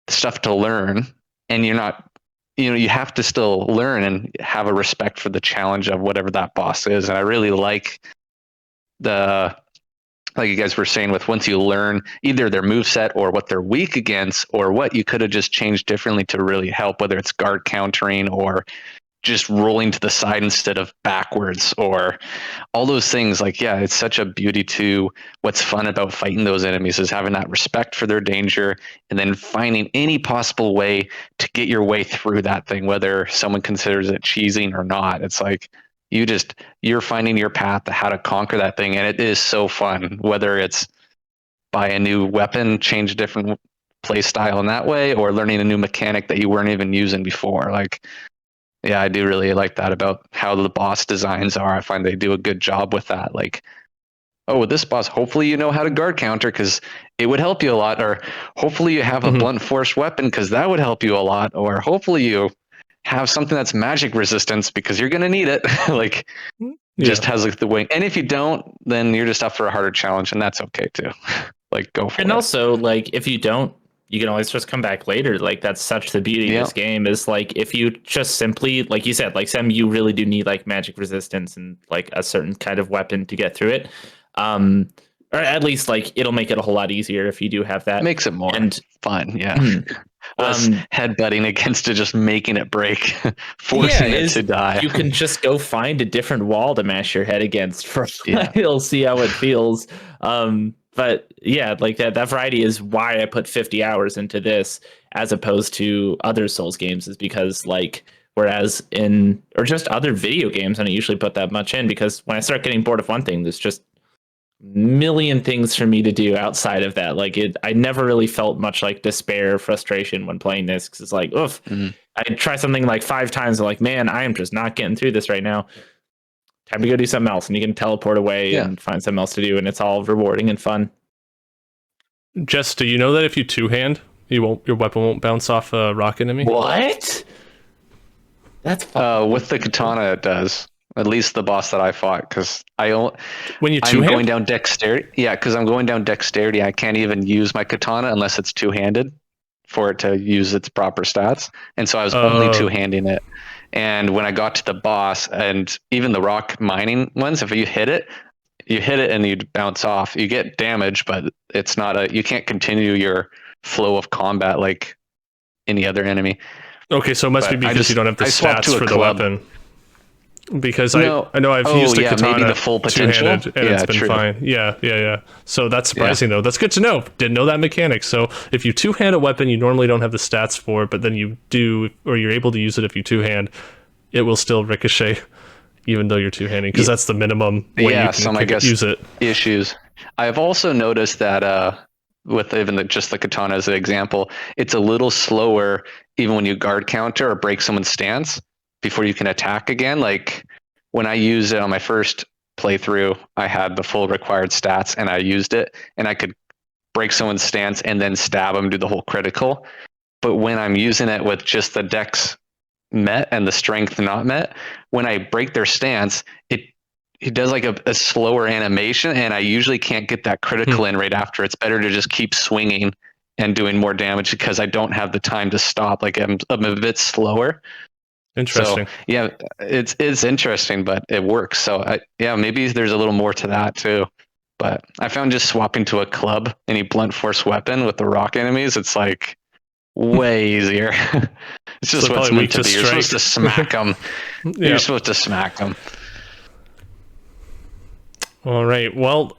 stuff to learn, and you're not, you have to still learn and have a respect for the challenge of whatever that boss is. And I really like like you guys were saying, with once you learn either their moveset or what they're weak against or what you could have just changed differently to really help, whether it's guard countering or just rolling to the side instead of backwards or all those things. Like, yeah, it's such a beauty to what's fun about fighting those enemies is having that respect for their danger and then finding any possible way to get your way through that thing, whether someone considers it cheesing or not. It's like you're finding your path to how to conquer that thing, and it is so fun, whether it's buy a new weapon, change a different play style in that way, or learning a new mechanic that you weren't even using before. Like, yeah, I do really like that about how the boss designs are. I find they do a good job with that. Like, oh, with this boss, hopefully you know how to guard counter because it would help you a lot. Or hopefully you have a blunt force weapon because that would help you a lot. Or hopefully you have something that's magic resistance because you're going to need it. Like, just has like the wing. And if you don't, then you're just up for a harder challenge, and that's okay too. Like, go for it. And also, like, if you don't, you can always just come back later. Like, that's such the beauty of this game is like, if you just simply, like you said, like Sam, you really do need like magic resistance and like a certain kind of weapon to get through it. Or at least like it'll make it a whole lot easier if you do have that. Makes it more fun. Yeah. Less headbutting against it, just making it break, forcing it to die. You can just go find a different wall to mash your head against for a while, see how it feels. But yeah, like that variety is why I put 50 hours into this as opposed to other Souls games, is because like, whereas in, or just other video games, I don't usually put that much in because when I start getting bored of one thing, there's just million things for me to do outside of that. Like I never really felt much like despair or frustration when playing this because it's like, oof, I try something like 5 times and like, man, I am just not getting through this right now. Time to go do something else, and you can teleport away and find something else to do, and it's all rewarding and fun. Jess, do you know that if you two-hand, your weapon won't bounce off a rock enemy? What? That's fun. With the katana, it does. At least the boss that I fought, because when you two-hand? I'm going down dexterity. Yeah, because I'm going down dexterity. I can't even use my katana unless it's two-handed for it to use its proper stats, and so I was only two-handing it. And when I got to the boss, and even the rock mining ones, if you hit it and you bounce off, you get damage, but it's not you can't continue your flow of combat like any other enemy. Okay, so it must be because you don't have the stats for the weapon. Because I know I've used the katana maybe the full potential, two-handed, and it's been fine. Yeah. So that's surprising though. That's good to know. Didn't know that mechanic. So if you two-hand a weapon, you normally don't have the stats for it, but then you do, or you're able to use it if you two-hand, it will still ricochet, even though you're two-handing, because that's the minimum way you can use it. Issues. I've also noticed that with even just the katana as an example, it's a little slower even when you guard counter or break someone's stance before you can attack again. Like when I used it on my first playthrough, I had the full required stats and I used it and I could break someone's stance and then stab them, do the whole critical. But when I'm using it with just the dex met and the strength not met, when I break their stance, he does like a slower animation, and I usually can't get that critical in right after. It's better to just keep swinging and doing more damage because I don't have the time to stop. Like I'm a bit slower. Interesting. So yeah, it's interesting, but it works. So maybe there's a little more to that too. But I found just swapping to a club, any blunt force weapon with the rock enemies, it's like way easier. It's just So what's probably meant weak to to be. You're supposed to smack them. Yeah. You're supposed to smack them. All right. Well,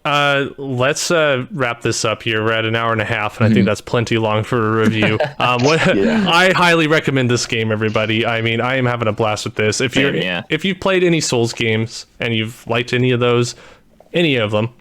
let's wrap this up here. We're at an hour and a half, and I think that's plenty long for a review. I highly recommend this game, everybody. I mean, I am having a blast with this. If you've played any Souls games and you've liked any of those, any of them,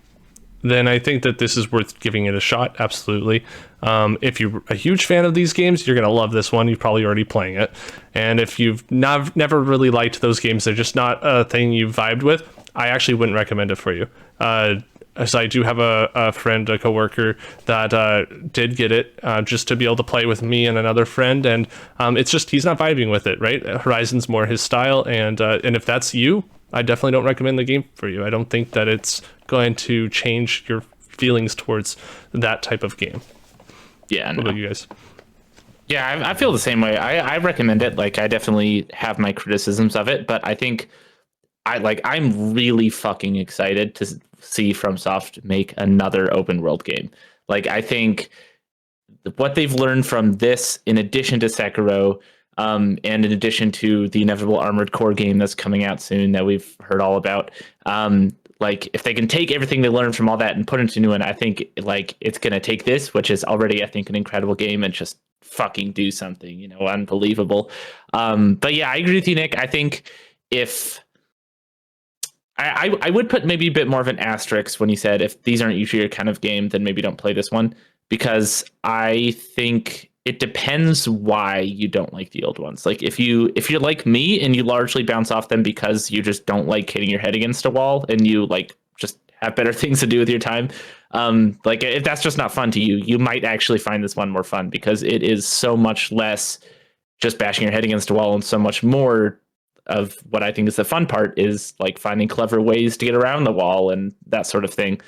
then I think that this is worth giving it a shot. Absolutely. If you're a huge fan of these games, you're going to love this one. You're probably already playing it. And if you've never really liked those games, they're just not a thing you vibed with, I actually wouldn't recommend it for you. So I do have a friend, a coworker that did get it just to be able to play with me and another friend. And it's just, he's not vibing with it, right? Horizon's more his style. And if that's you, I definitely don't recommend the game for you. I don't think that it's going to change your feelings towards that type of game. Yeah. What about you guys? Yeah, I feel the same way. I recommend it. Like, I definitely have my criticisms of it, but I think I'm really fucking excited to see FromSoft make another open world game. Like, I think what they've learned from this, in addition to Sekiro, and in addition to the inevitable Armored Core game that's coming out soon that we've heard all about, like, if they can take everything they learned from all that and put it into a new one, I think like it's gonna take this, which is already, I think, an incredible game, and just fucking do something, unbelievable. But yeah, I agree with you, Nick. I think if I would put maybe a bit more of an asterisk when you said if these aren't usually your kind of game, then maybe don't play this one, because I think it depends why you don't like the old ones. Like if you're like me and you largely bounce off them because you just don't like hitting your head against a wall and you like just have better things to do with your time. Like if that's just not fun to you, you might actually find this one more fun because it is so much less just bashing your head against a wall and so much more of what I think is the fun part is like finding clever ways to get around the wall and that sort of thing.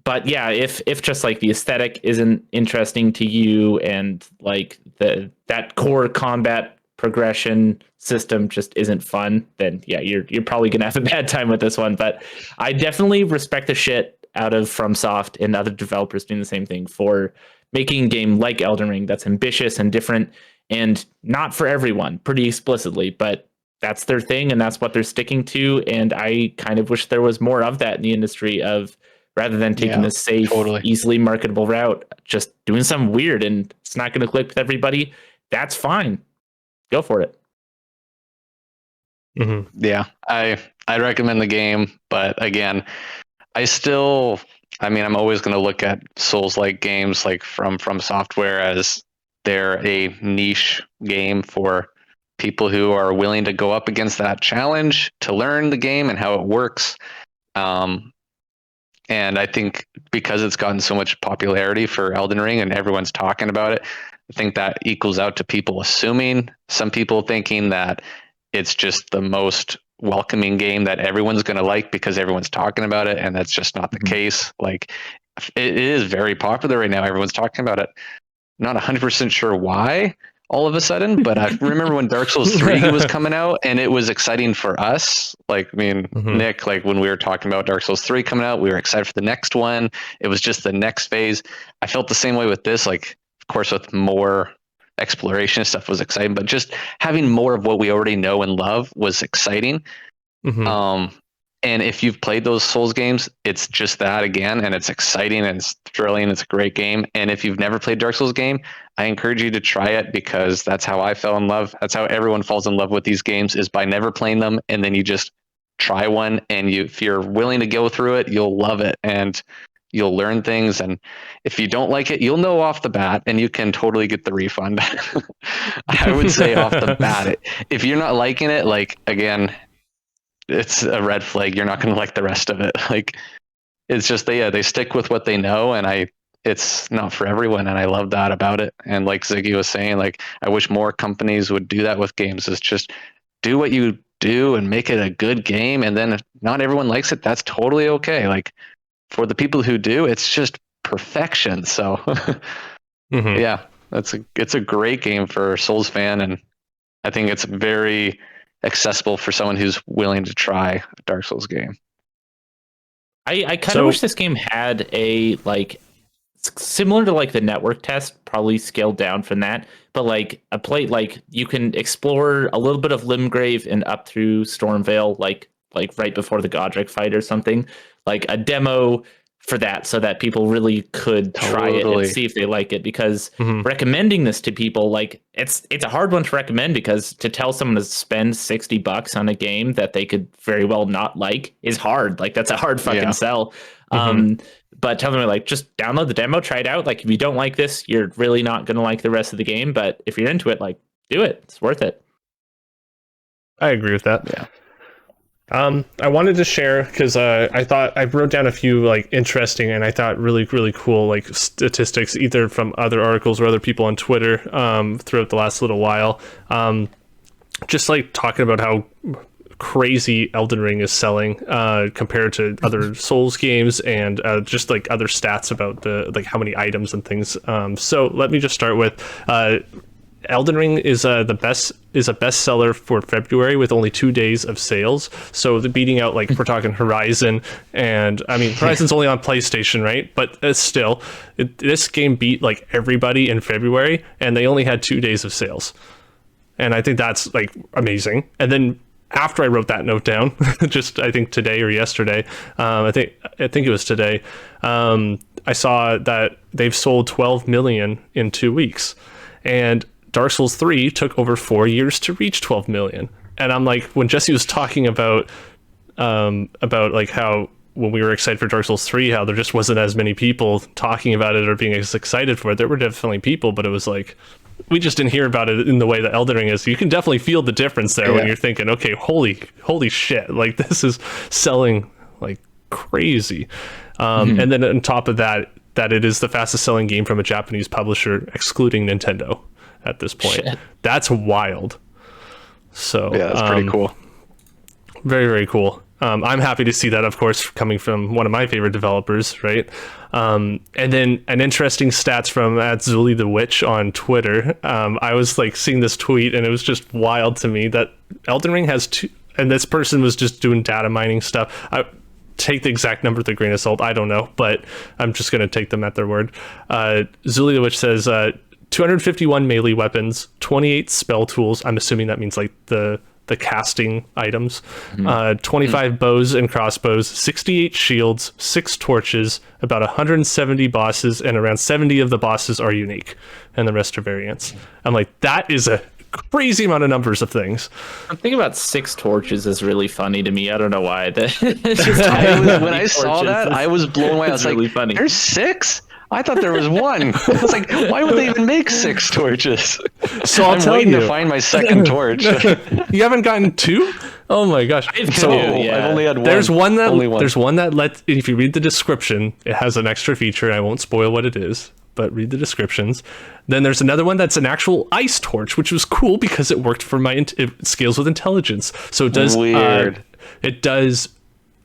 But yeah, if just like the aesthetic isn't interesting to you and like that core combat progression system just isn't fun, then yeah, you're probably gonna have a bad time with this one. But I definitely respect the shit out of FromSoft and other developers doing the same thing for making a game like Elden Ring that's ambitious and different and not for everyone, pretty explicitly, but that's their thing and that's what they're sticking to. And I kind of wish there was more of that in the industry, of rather than taking this safe, easily marketable route, just doing something weird and it's not going to click with everybody. That's fine. Go for it. Mm-hmm. Yeah, I recommend the game, but again, I'm always going to look at Souls-like games like from Software as they're a niche game for people who are willing to go up against that challenge to learn the game and how it works. And I think because it's gotten so much popularity for Elden Ring and everyone's talking about it, I think that equals out to people assuming, some people thinking that it's just the most welcoming game that everyone's going to like because everyone's talking about it. And that's just not the case. Like it is very popular right now. Everyone's talking about it. Not 100% sure why all of a sudden, but I remember when Dark Souls 3 was coming out and it was exciting for us. Like, I mean, Nick, like when we were talking about Dark Souls 3 coming out, we were excited for the next one. It was just the next phase. I felt the same way with this, like, of course, with more exploration and stuff was exciting, but just having more of what we already know and love was exciting. And if you've played those Souls games, it's just that again, and it's exciting and it's thrilling. It's a great game. And if you've never played Dark Souls game, I encourage you to try it because that's how I fell in love. That's how everyone falls in love with these games, is by never playing them. And then you just try one, and if you're willing to go through it, you'll love it. And you'll learn things, and if you don't like it, you'll know off the bat, and you can totally get the refund. I would say off the bat, if you're not liking it, like, again, it's a red flag. You're not going to like the rest of it. Like, it's just they stick with what they know, and it's not for everyone, and I love that about it. And like Ziggy was saying, like, I wish more companies would do that with games. Is just do what you do and make it a good game, and then if not everyone likes it, that's totally okay. Like, for the people who do, it's just perfection. So yeah, it's a great game for a Souls fan, and I think it's very accessible for someone who's willing to try a Dark Souls game. I kind of wish this game had a, like, similar to like the network test, probably scaled down from that, but like a plate, like you can explore a little bit of Limgrave and up through Stormvale, like right before the Godric fight or something, like a demo for that, so that people really could try it and see if they like it. Because recommending this to people, like, it's a hard one to recommend, because to tell someone to spend $60 on a game that they could very well not like is hard. Like, that's a hard fucking sell. But tell them, like, just download the demo, try it out. Like, if you don't like this, you're really not going to like the rest of the game. But if you're into it, like, do it. It's worth it. I agree with that. Yeah. I wanted to share, because I thought I wrote down a few like interesting and I thought really, really cool like statistics, either from other articles or other people on Twitter throughout the last little while. Just like talking about how crazy Elden Ring is selling compared to other Souls games, and just like other stats about the like how many items and things. So let me just start with Elden Ring is a bestseller for February with only 2 days of sales. So the beating out, like, we're talking Horizon, and I mean Horizon's only on PlayStation, right? But still, this game beat like everybody in February, and they only had 2 days of sales. And I think that's like amazing. And then after I wrote that note down, just I think today or yesterday, I think it was today, I saw that they've sold 12 million in 2 weeks, and Dark Souls 3 took over 4 years to reach 12 million. And I'm like, when Jesse was talking about like how when we were excited for Dark Souls 3, how there just wasn't as many people talking about it or being as excited for it. There were definitely people, but it was like, we just didn't hear about it in the way that Elden Ring is. You can definitely feel the difference there when you're thinking, okay, holy shit, like, this is selling like crazy. And then on top of that it is the fastest selling game from a Japanese publisher, excluding Nintendo at this point. Shit. That's wild. So yeah, that's pretty cool. Very, very cool. I'm happy to see that, of course, coming from one of my favorite developers, right? And then an interesting stats from @Zuli the Witch on Twitter. I was like seeing this tweet, and it was just wild to me that Elden Ring has two, and this person was just doing data mining stuff. I take the exact number with a grain of salt, I don't know, but I'm just going to take them at their word. Zuli the Witch says 251 melee weapons, 28 spell tools. I'm assuming that means like the casting items, 25 bows and crossbows, 68 shields, 6 torches, about 170 bosses, and around 70 of the bosses are unique, and the rest are variants. I'm like, that is a crazy amount of numbers of things. I'm thinking about 6 torches is really funny to me. I don't know why. When I saw that, I was blown away. I was really like, funny. There's 6? I thought there was 1. I was like, why would they even make 6 torches? So I'm waiting you to find my second torch. You haven't gotten 2? Oh my gosh! So I've only had 1. There's one that lets, if you read the description, it has an extra feature. I won't spoil what it is, but read the descriptions. Then there's another one that's an actual ice torch, which was cool because it worked for it scales with intelligence. So it does it does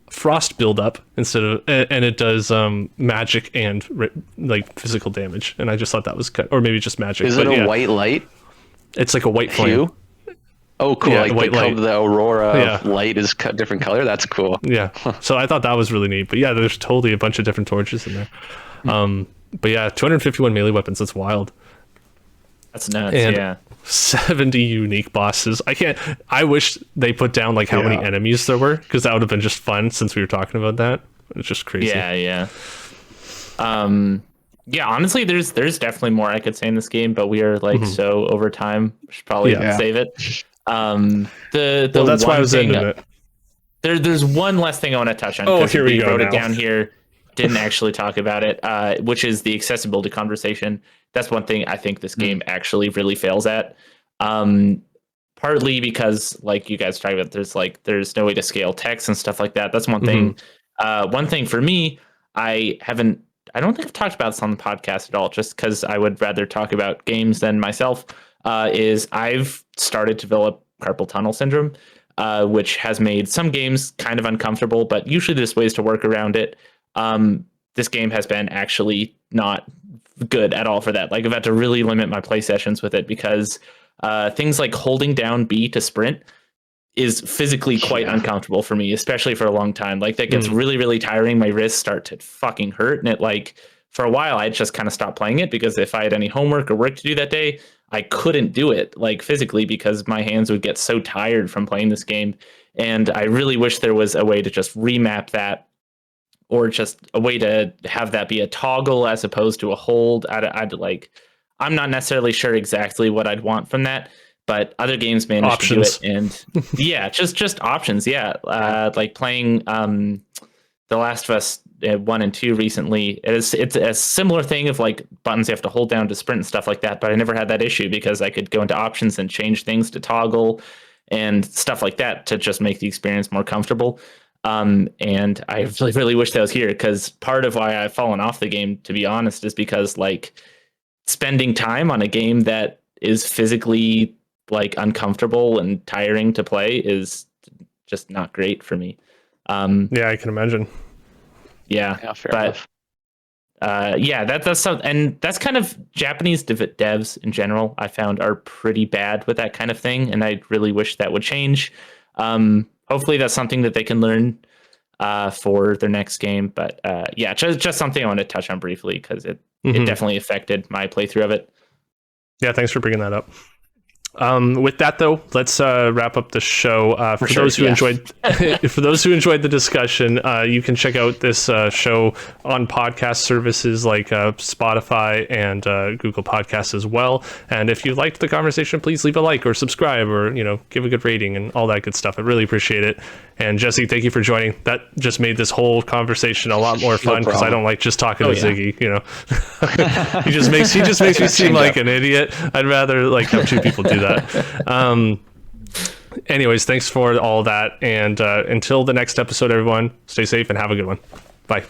frost buildup instead of, and it does magic and like physical damage. And I just thought that was or maybe just magic. Is it a white light? It's like a white flame. Oh, cool! Yeah, like white light. The aurora of light is different color. That's cool. Yeah. So I thought that was really neat. But yeah, there's totally a bunch of different torches in there. But yeah, 251 melee weapons. That's wild. That's nuts. And 70 unique bosses. I wish they put down like how many enemies there were, because that would have been just fun since we were talking about that. It's just crazy. Yeah. Honestly, there's definitely more I could say in this game, but we are like so over time. We should probably save it. That's why I was into it. There's one last thing I want to touch on. Oh, here we go. Wrote it down here. didn't actually talk about it, which is the accessibility conversation. That's one thing I think this game actually really fails at. Partly because, like you guys talked about, there's no way to scale text and stuff like that. That's one thing. One thing for me, I don't think I've talked about this on the podcast at all, just because I would rather talk about games than myself, is I've started to develop carpal tunnel syndrome, which has made some games kind of uncomfortable, but usually there's ways to work around it. This game has been actually not good at all for that. Like, I've had to really limit my play sessions with it because things like holding down B to sprint is physically quite uncomfortable for me, especially for a long time. Like, that gets really, really tiring. My wrists start to fucking hurt. And it, like, for a while, I just kind of stopped playing it because if I had any homework or work to do that day, I couldn't do it, like, physically, because my hands would get so tired from playing this game. And I really wish there was a way to just remap that, or just a way to have that be a toggle as opposed to a hold. I'm not necessarily sure exactly what I'd want from that, but other games manage Options. to do it. And yeah, just options. Yeah. Like playing The Last of Us 1 and 2 recently. It's a similar thing of like buttons you have to hold down to sprint and stuff like that, but I never had that issue because I could go into options and change things to toggle and stuff like that to just make the experience more comfortable. And I really, really wish that was here, because part of why I've fallen off the game, to be honest, is because, like, spending time on a game that is physically, like, uncomfortable and tiring to play is just not great for me. Yeah, I can imagine. Yeah, fair but enough. that's something, and that's kind of Japanese devs in general, I found, are pretty bad with that kind of thing, and I really wish that would change. Hopefully that's something that they can learn for their next game. But just something I want to touch on briefly, because it definitely affected my playthrough of it. Yeah, thanks for bringing that up. With that, though, let's wrap up the show. For those who enjoyed the discussion, you can check out this show on podcast services like Spotify and Google Podcasts as well. And if you liked the conversation, please leave a like or subscribe, or give a good rating and all that good stuff. I really appreciate it. And Jesse, thank you for joining. That just made this whole conveation a lot more fun, because I don't like just talking to Ziggy. He just makes me seem like an idiot. I'd rather like have two people do that. Anyways, thanks for all that, and until the next episode, everyone, stay safe and have a good one. Bye.